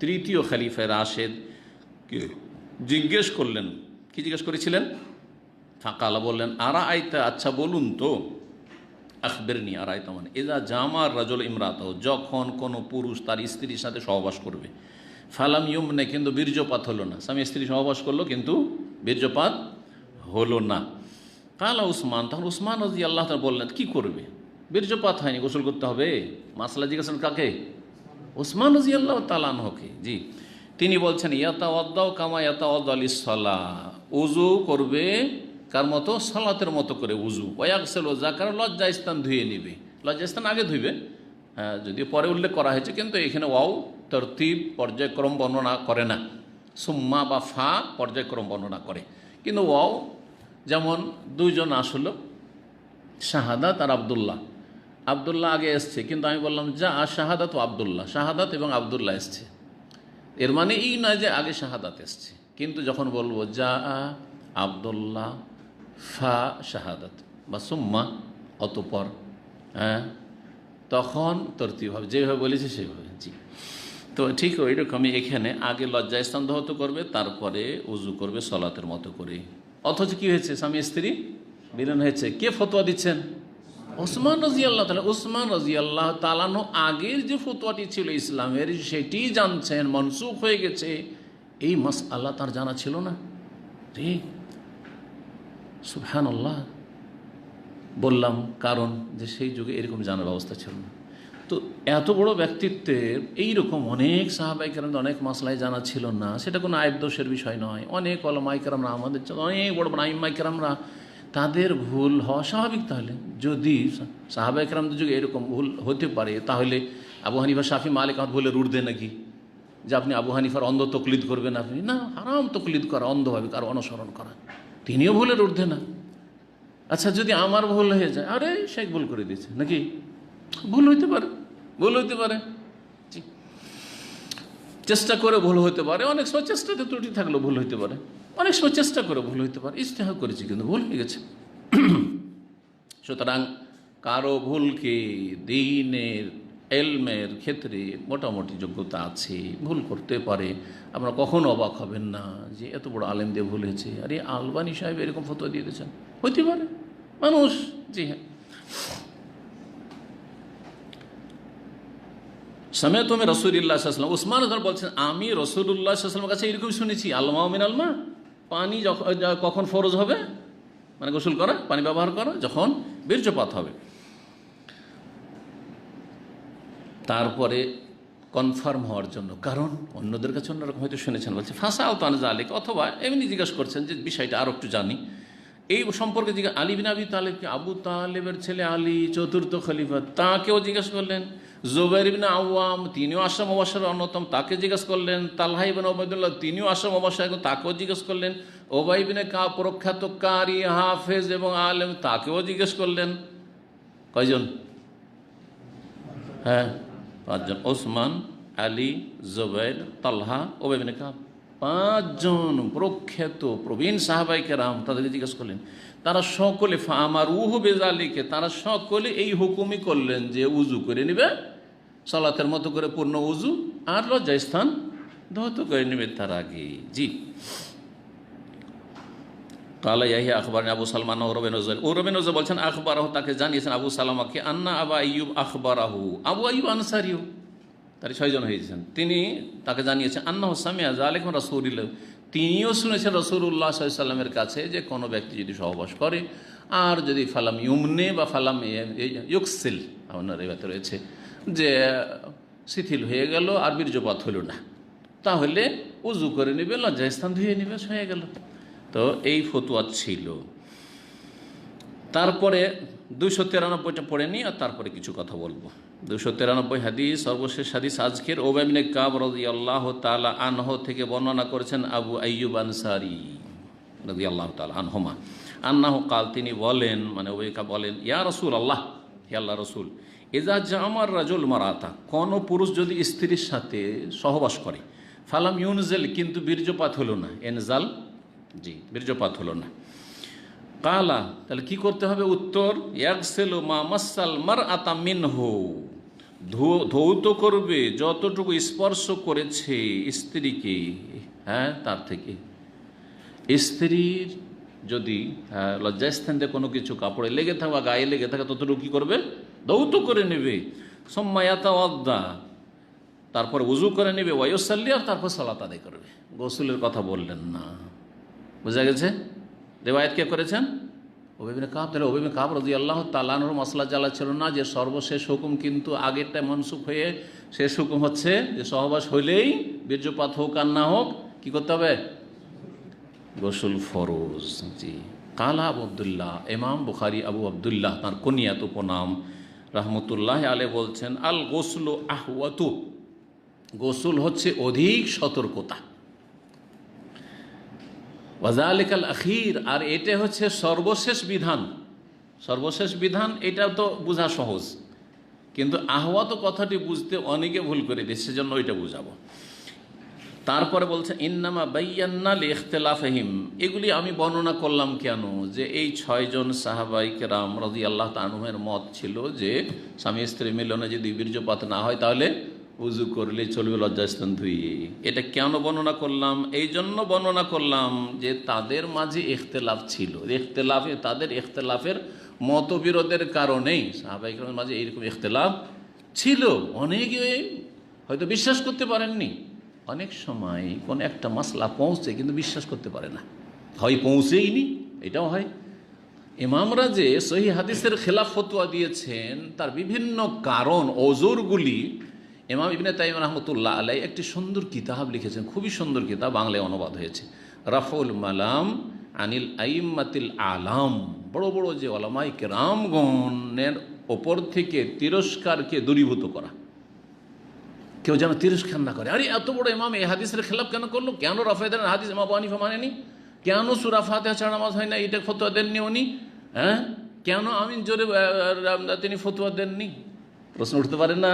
[SPEAKER 1] তৃতীয় খলিফা রাশেদ কে জিজ্ঞেস করলেন। কি জিজ্ঞেস করেছিলেন? ফাকালা, বললেন, আরা আইতা, আচ্ছা বলুন তো, আখবিরনি আর আইতা মানে এজা জামার রাজুল ইমরাতাহু, যখন কোনো পুরুষ তার স্ত্রীর সাথে সহবাস করবে, ফালাম ইউমনে, কিন্তু বীর্যপাত হলো না। স্বামী স্ত্রী সহবাস করলো কিন্তু বীর্যপাত হলো না। কালা উসমান, তখন উসমান রাদিয়াল্লাহু তাআলা বললেন, কি করবে? বীর্যপাত হয়নি, গোসল করতে হবে। মাসলা জিজ্ঞাসা কাকে? উসমান রাদিয়াল্লাহু তাআলা আনহুকে। জি, তিনি বলছেন, ইয়াতাওয়াদ্দাউ কামা ইয়াতাওয়াদ্দাউ লিস-সালাহ, উযু করবে কার মতো? সালাতের মতো করে উযু। ওয়াগসিলু যাকার, লজ্জা স্থান ধুয়ে নিবে। লজ্জা স্থান আগে ধুইবে, হ্যাঁ, যদিও পরে উল্লেখ করা হয়েছে, কিন্তু এখানে ওয়াও তরতিব পর্যায়ক্রম বর্ণনা করে না, সুম্মা বা ফা পর্যায়ক্রম বর্ণনা করে, কিন্তু ওয়াও যেমন দুইজন আসলো, শাহাদাত আর আবদুল্লাহ। আবদুল্লাহ আগে এসছে, কিন্তু আমি বললাম যা শাহাদাত ও আবদুল্লাহ, শাহাদাত এবং আবদুল্লাহ এসছে, এর মানে এই নয় যে আগে শাহাদাত এসছে। কিন্তু যখন বলবো যা আবদুল্লাহ ফা শাহাদাত বা সুম্মা অতপর, হ্যাঁ, তখন তরতিব হবে, যেভাবে বলেছে সেভাবে। জি, তো ঠিক ওই রকমই এখানে আগে লজ্জাস্থান ধৌত করবে, তারপরে উজু করবে সলাতের মতো করে। অথচ কি হয়েছে? স্বামী স্ত্রী মিলন হয়েছে। কে ফতোয়া দিচ্ছেন? ওসমান রাদিয়াল্লাহু তাআলা। ওসমান রাদিয়াল্লাহু তাআলা আগের যে ফতোয়াটি ছিল ইসলামের, সেটি জানছেন মনসুখ হয়ে গেছে, এই মাসআলা তার জানা ছিল না। জি, সুবহানাল্লাহ। বললাম কারণ যে সেই যুগে এরকম জানার ব্যবস্থা ছিল না। তো এত বড় ব্যক্তিত্বের এইরকম অনেক সাহাবায়ে কেরাম অনেক মাসলাই জানা ছিল না, সেটা কোনো আইব দোষের বিষয় নয়। অনেক ওলামায়ে কেরামরা, আমাদের অনেক বড় বড় আইম্মায়ে কেরামরা, তাদের ভুল হওয়া স্বাভাবিক। তাহলে যদি সাহাবায়ে কেরামদের যুগে এরকম ভুল হতে পারে, তাহলে আবু হানিফা, শাফি, মালিক আমার ভুলের উর্ধে নাকি? যে আপনি আবু হানিফার অন্ধ তকলিদ করবেন? আপনি না, হারাম তকলিদ করা, অন্ধভাবে কারো অনুসরণ করা, তিনিও ভুলের উর্ধে না। আচ্ছা, যদি আমার ভুল হয়ে যায়, আরে শেখ ভুল করে দিয়েছে নাকি? ভুল হইতে পারে, ভুল হইতে পারে। চেষ্টা করে ভুল হইতে পারে, অনেক সময় চেষ্টাতে ত্রুটি থাকলেও ভুল হইতে পারে, অনেক সময় চেষ্টা করে ভুল হইতে পারে, ইজতিহাদ করেছি কিন্তু ভুল হয়ে গেছে। সুতরাং কারো ভুলকে দ্বীনের এলমের ক্ষেত্রে মোটামুটি যোগ্যতা আছে, ভুল করতে পারে। আপনারা কখনো অবাক হবেন না যে এত বড় আলেম দিয়ে ভুল হয়েছে, আরে আলবানী সাহেব এরকম ফতোয়া দিয়ে দিয়েছেন, হইতে পারে মানুষ। জি হ্যাঁ, সময় তুমি রসুল্লাহ সাল্লাম, উসমান বলছেন আমি রসুল্লাহ সাল্লামের কাছে এরকম শুনেছি, আলমা মিন আলমা, পানি কখন ফরজ হবে, মানে গোসল করা, পানি ব্যবহার করা যখন বীর্যপাত হবে। তারপরে কনফার্ম হওয়ার জন্য, কারণ অন্যদের কাছে অন্যরকম হয়তো শুনেছেন, বলছে ফাঁসা আলতান জালিক, অথবা এমনি জিজ্ঞেস করছেন যে বিষয়টা আরও একটু জানি এই সম্পর্কে। জিজ্ঞাসা আলী বিন আবি তালেবকে, আবু তালেবের ছেলে আলী চতুর্থ খলিফা, তাকেও জিজ্ঞেস করলেন। জুবাইর ইবনে আওয়াম, তিনিও আশরা মুবাশশারের অন্যতম, তাকে জিজ্ঞেস করলেন। তালহা ইবনে উবাইদুল্লাহ, তিনিও আশরা মুবাশশার, তাকেও জিজ্ঞেস করলেন। উবাই ইবনে কাব, প্রখ্যাত কারি, হাফেজ এবং আলেম, তাকেও জিজ্ঞেস করলেন। কয়জন? হ্যাঁ, 5 জন। ওসমান, আলী, জুবাইর, তালহা, উবাই ইবনে কাব, 5 জন প্রখ্যাত প্রবীণ সাহাবায়ে কেরাম, তাদেরকে জিজ্ঞেস করলেন। তারা সকলে ফামারুহু বিযালিকা, তারা সকলে এই হুকুমই করলেন যে উজু করে নেবে, সালাতের মতো করে পূর্ণ উজু, আর লজ্জাস্থান ধৌত করে নেবে তার আগে। জি। কালা ইয়াহি আখবারনি আবু সালমান ও রবিন বলছেন আখবরাহু, তাকে জানিয়েছেন আবু সালামাকে, আন্না আবা আইয়ুব আখবরাহু, আবু আইয়ুব আনসারিও, তার 6 জন হয়েছেন, তিনি তাকে জানিয়েছেন আন্নাহু সামিআ যালিকা রাসূলিল্লাহ, তিনিও শুনেছেন রাসূলুল্লাহ সাল্লাল্লাহু আলাইহি ওয়াসাল্লামের কাছে যে কোনো ব্যক্তি যদি সহবাস করে আর যদি ফালাম ইউমনে বা ফালাম ইউকসিল, আপনার এবারে রয়েছে যে শিথিল হয়ে গেল আর বীর্যপাত হলো না, তাহলে উজু করে নেবে, লজ্জাস্থান ধুয়ে নেবে, হয়ে গেল। তো এই ফতোয়া ছিল। তারপরে 293টা পড়ে নিই আর তারপরে কিছু কথা বলবো। 293 হাদিস, সর্বশেষ হাদিস আজকের। উবাই ইবনে কাব রাদিয়াল্লাহু তাআলা আনহু থেকে বর্ণনা করেছেন আবু আইয়ুব আনসারী রাদিয়াল্লাহু তাআলা আনহুমা, আন্নাহু কাল, তিনি বলেন, মানে উবাই কাব বলেন, ইয়া রাসূলুল্লাহ, হে আল্লাহর রাসূল, ইজা জামার রাজুল মারাতা, কোন পুরুষ যদি স্ত্রীর সাথে সহবাস করে, ফালাম ইউনজেল, কিন্তু বীর্যপাত হলো না, এনজাল, জি, বীর্যপাত হলো না। কালা, তাহলে কি করতে হবে? উত্তর, ইয়াগসিলু মা মাসাল মারআতা মিনহু, ধৌত করবে যতটুকু স্পর্শ করেছে স্ত্রীকে, হ্যাঁ, তার থেকে। স্ত্রীর যদি লজ্জাস্থান দিয়ে কোনো কিছু কাপড়ে লেগে থাকে বা গায়ে লেগে থাকে, ততটুকু কী করবে? ধৌত করে নেবে। সুম্মা ইয়াতাওয়াদ্দা, তারপর উজু করে নেবে, ওয়ায়ুসাল্লি, আর তারপর সালাত আদায় করবে। গোসলের কথা বললেন না, বোঝা গেছে? রিওয়ায়াত কে করেছেন? উবাই ইবনে কাব। তাহলে উবাই ইবনে কাব রাদিয়াল্লাহু তাআলা আনহুর মাসলা জালা ছিল না যে সর্বশেষ হুকুম কিন্তু আগেরটা মনসুখ হয়ে শেষ হুকুম হচ্ছে যে সহবাস হইলেই বীর্যপাত হোক আর না হোক কী করতে হবে? গোসল ফরজ। জি। কালা আবু আবদুল্লাহ, ইমাম বুখারী আবু আবদুল্লাহ তাঁর কুনিয়াত উপনাম রাহমাতুল্লাহ আলাইহি বলছেন, আল গোসলু আহওয়াতু, গোসল হচ্ছে অধিক সতর্কতা, ওয়াজালিকাল আখির, আর এটা হচ্ছে সর্বশেষ বিধান। সর্বশেষ বিধান এটা তো বোঝা সহজ, কিন্তু আহওয়াত কথাটি বুঝতে অনেকে ভুল করে দিচ্ছে, সেজন্য ওইটা বুঝাবো। তারপরে বলছে ইন্নামা বাইয়ান্না লিইখতিলাফিহিম, এগুলি আমি বর্ণনা করলাম কেন, যে এই 6 জন সাহাবায়ে কেরাম রাদিয়াল্লাহু তাআলা আনহুমের মত ছিল যে স্বামী স্ত্রী মিলনে যদি বীর্যপাত না হয় তাহলে উজু করলে চলবে, লজ্জাস্থান ধুয়ে। এটা কেন বর্ণনা করলাম? এই জন্য বর্ণনা করলাম যে তাদের মাঝে ইখতিলাফ ছিল, ইখতিলাফে তাদের ইখতিলাফের মতবিরোধের কারণেই সাহাবায়ে কেরামের মাঝে এইরকম ইখতিলাফ ছিল। অনেকে হয়তো বিশ্বাস করতে পারেননি, অনেক সময় কোন একটা মাসলা পৌঁছে কিন্তু বিশ্বাস করতে পারে না, হয় পৌঁছেইনি, এটাও হয়। ইমামরা যে সহিহ হাদিসের খেলাফ ফতোয়া দিয়েছেন তার বিভিন্ন কারণ, ওজরগুলি ইমাম ইবনে তাইমিয়া রাহমাতুল্লাহ আলাইহি একটি সুন্দর কিতাব লিখেছেন, খুবই সুন্দর কিতাব, বাংলায় অনুবাদ হয়েছে, রাফউল মালাম আনিল আইম্মাতিল আলাম। বড় বড় যে উলামায়ে কেরামগণের ওপর থেকে তিরস্কারকে দূরীভূত করা, কেউ যেন তিরস্কার না করে, আরে এত বড় ইমাম এই হাদিসের খেলাফ কেন করলো, কেন রাফায়েদের হাদিস ইমাম আবু হানিফা মানেনি, কেন সূরা ফাতিহা ছাড়া নামাজ হয় না এটা ফতোয়া দেননি উনি, হ্যাঁ, কেন আমিন জোরে তিনি ফতোয়া দেননি? প্রশ্ন উঠতে পারে না?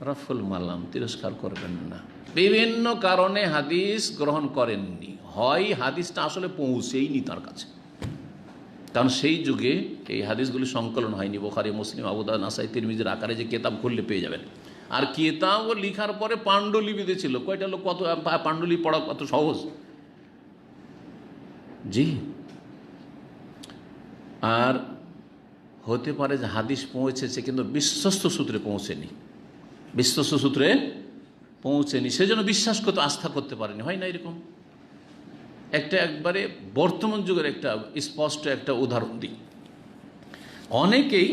[SPEAKER 1] রাফুল মালাম, তিরস্কার করবেন না। বিভিন্ন কারণে হাদিস গ্রহণ করেননি, হয় হাদিসটা আসলে পৌঁছেইনি তার কাছে, কারণ সেই যুগে এই হাদিসগুলি সংকলন হয়নি। বুখারী, মুসলিম, আবু দাউদ, নাসাই, তিরমিজির আকারে যে কেতাব খুললে পেয়ে যাবেন। আর কেতাবও লিখার পরে পাণ্ডুলিপিতে ছিল, কয়টা লোক কত পাণ্ডুলিপি পড়া কত সহজ। জি। আর হতে পারে যে হাদিস পৌঁছেছে কিন্তু বিশ্বস্ত সূত্রে পৌঁছেনি, বিশ্বস্ত সূত্রে পৌঁছেনি, সেজন্য বিশ্বাস করতে আস্থা করতে পারেনি। হয় না এরকম? একবারে বর্তমান যুগের একটা স্পষ্ট একটা উদাহরণ দিই। অনেকেই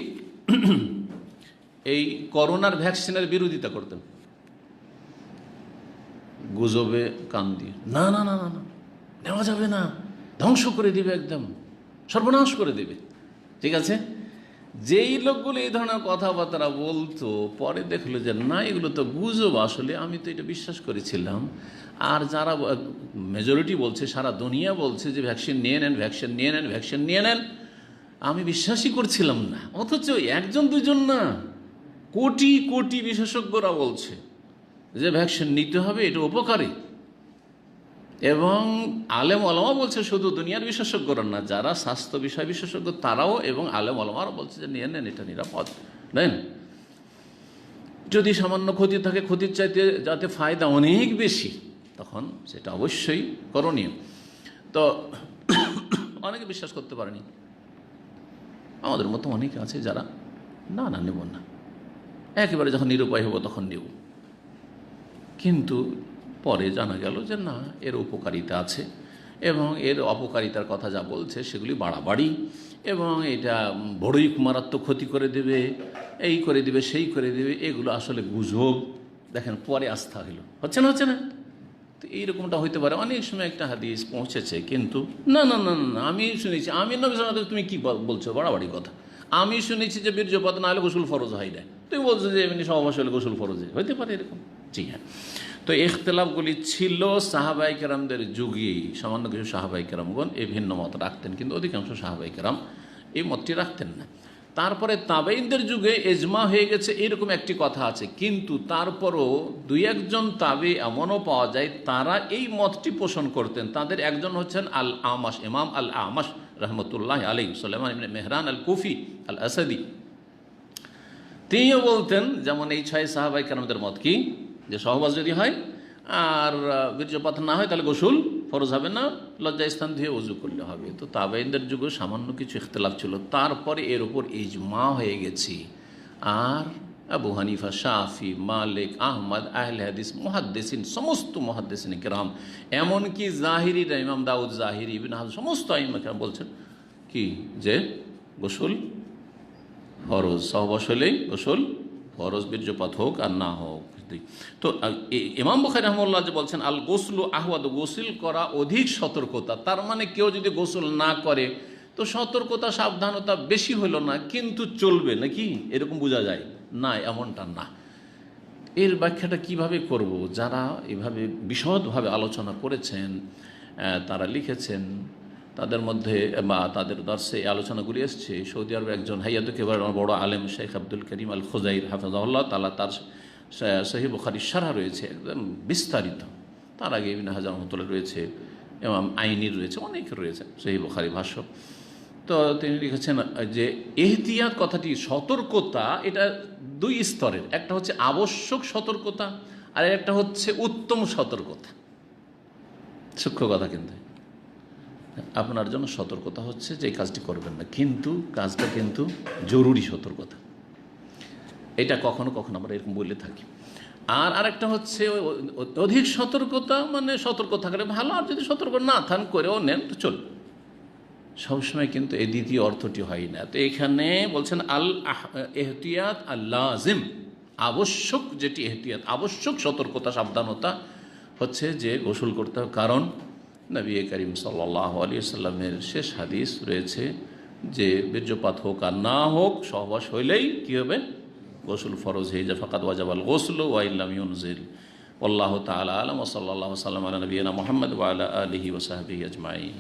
[SPEAKER 1] এই করোনার ভ্যাকসিনের বিরোধিতা করতেন গুজবে কান দিয়ে, না না না না না নেওয়া যাবে না, ধ্বংস করে দিবে, একদম সর্বনাশ করে দেবে। ঠিক আছে, যেই লোকগুলো এই ধরনের কথাবার্তা বলতো, পরে দেখলো যে না, এগুলো তো গুজব, আসলে আমি তো এটা বিশ্বাস করেছিলাম। আর যারা মেজরিটি বলছে, সারা দুনিয়া বলছে যে ভ্যাকসিন নিয়ে নেন, ভ্যাকসিন নিয়ে নেন, ভ্যাকসিন নিয়ে নেন, আমি বিশ্বাসই করছিলাম না। অথচ একজন দুজন না, কোটি কোটি বিশেষজ্ঞরা বলছে যে ভ্যাকসিন নিতে হবে, এটা উপকারী। এবং আলেম ওলামা বলছে, শুধু দুনিয়ার বিশেষজ্ঞরা না, যারা স্বাস্থ্য বিষয় বিশেষজ্ঞ তারাও এবং আলেম ওলামারাও বলছে যে নিয়ে নেন, এটা নিরাপদ নেন। যদি সামান্য ক্ষতি থাকে, ক্ষতির চাইতে যাতে ফায়দা অনেক বেশি, তখন সেটা অবশ্যই করণীয়। তো অনেকে বিশ্বাস করতে পারেনি। আমাদের মতো অনেকে আছে যারা না না নেব না, একেবারে যখন নিরুপায় হবো তখন নেব। কিন্তু পরে জানা গেল যে না, এর উপকারিতা আছে এবং এর অপকারিতার কথা যা বলছে সেগুলি বাড়াবাড়ি, এবং এটা বড়ই মারাত্মক ক্ষতি করে দেবে, এই করে দেবে, সেই করে দেবে, এগুলো আসলে গুজব। দেখেন, পরে আস্থা হলো, হচ্ছে না হচ্ছে না। তো এইরকমটা হইতে পারে। অনেক সময় একটা হাদিস পৌঁছেছে, কিন্তু না না না না, আমি শুনেছি, আমি নবী সাল্লাল্লাহু আলাইহি ওয়াসাল্লাম, তুমি কী বলছো, বাড়াবাড়ি কথা। আমি শুনেছি যে বীর্যপাত না হলে গোসল ফরজ হয় না, তুমি বলছো যে এমনি সহবাস হলে গোসল ফরজ হইতে পারে, এরকম। জি হ্যাঁ। তো ইখতিলাফগুলি ছিল সাহাবায়ে কেরামদের যুগেই। সামান্য কিছু সাহাবায়ে কেরামগণ এই ভিন্ন মত রাখতেন, কিন্তু অধিকাংশ সাহাবায়ে কেরাম এই মতটি রাখতেন না। তারপরে তাবেঈনদের যুগে এজমা হয়ে গেছে, এরকম একটি কথা আছে। কিন্তু তারপরও দুই একজন তাবে এমনও পাওয়া যায়, তারা এই মতটি পোষণ করতেন। তাদের একজন হচ্ছেন আল আমাশ, ইমাম আল আমাশ রহমতুল্লাহ আলাইহি, সুলাইমান ইবনে মেহরান আল কুফি আল আসাদি। তিনিও বলতেন, যেমন এই 6 সাহাবায়ে কেরামদের মত কি, যে সহবাস যদি হয় আর বীর্যপাত না হয় তাহলে গোসল ফরজ হবে না, লজ্জাস্থান ধুয়ে ওযু করলে হবে। তো তাবেঈনদের যুগে সামান্য কিছু ইখতিলাফ ছিল, তারপরে এর উপর ইজমা হয়ে গেছে। আর আবু হানিফা, শাফি, মালিক, আহমদ, আহলে হাদিস, মুহাদ্দিসিন, সমস্ত মুহাদ্দিসিন কিরাম, এমনকি জাহিরিরা, ইমাম দাউদ জাহিরি, ইবনে হাজম, সমস্ত আইম্মা কিরাম বলছেন কি, যে গোসল ফরজ, সহবাস হলেই গোসল ফরজ, বীর্যপাত হোক আর না হোক। তো ইমাম বুখারী রাহিমাহুল্লাহ যে বলছেন আল গোসলু আহওয়াদ, গোসল করা অধিক সতর্কতা। তার মানে কেউ যদি গোসল না করে তো সতর্কতা, সাবধানতা বেশি হলো না, কিন্তু চলবে নাকি, এরকম বোঝা যায় না, এমনটা না। এর ব্যাখ্যাটা কিভাবে করব? যারা এভাবে বিশদভাবে আলোচনা করেছেন, তারা লিখেছেন, তাদের মধ্যে বা তাদের দর্শে এই আলোচনাগুলি এসছে। সৌদি আরবের একজন হাইয়াত কেবার বড় আলেম শেখ আব্দুল করিম আল খুজাইর হাফিজাহুল্লাহ তাআলা, তার সহিহ বুখারীর শারহ রয়েছে একদম বিস্তারিত। তার আগে ইবনে হাজার রহমাতুল্লাহ রয়েছে, ইমাম আইনির রয়েছে, অনেকের রয়েছে সহিহ বুখারী ভাষ্য। তো তিনি লিখেছেন যে ইহতিয়াত কথাটি, সতর্কতা, এটা 2 স্তরের। একটা হচ্ছে আবশ্যক সতর্কতা, আর একটা হচ্ছে উত্তম সতর্কতা। সূক্ষ্ম কথা, কিন্তু আপনার জন্য সতর্কতা হচ্ছে যে এই কাজটি করবেন না, কিন্তু কাজটা কিন্তু জরুরি সতর্কতা। এটা কখনো কখনো আমরা এরকম বলে থাকি। আর আরেকটা হচ্ছে অধিক সতর্কতা, মানে সতর্ক থাকলে ভালো, আর যদি সতর্ক না থান করেও নেন তো চলবে। সবসময় কিন্তু এই দ্বিতীয় অর্থটি হয় না। তো এখানে বলছেন আল এহতিয়াত আল লাজিম, আবশ্যক যেটি এহতিয়াত, আবশ্যক সতর্কতা, সাবধানতা হচ্ছে যে গোসল করতে হবে। কারণ নবী করিম সাল্লাল্লাহু আলাইহি ওয়াসাল্লামের শেষ হাদিস রয়েছে যে বীর্যপাত হোক আর না হোক, সহবাস হইলেই কী হবে, গোসল ফরজ হয়ে যায়। ফাকাদ ওয়াজাবাল গোসলু ওয়া ইল্লাম ইউনজিল। আল্লাহু তাআলা আ'লাম ওয়া সাল্লাল্লাহু সাল্লাম আলা নবিয়িনা মুহাম্মদ ওয়া আলা আলিহি ওয়া সাহবিহি আজমাইন।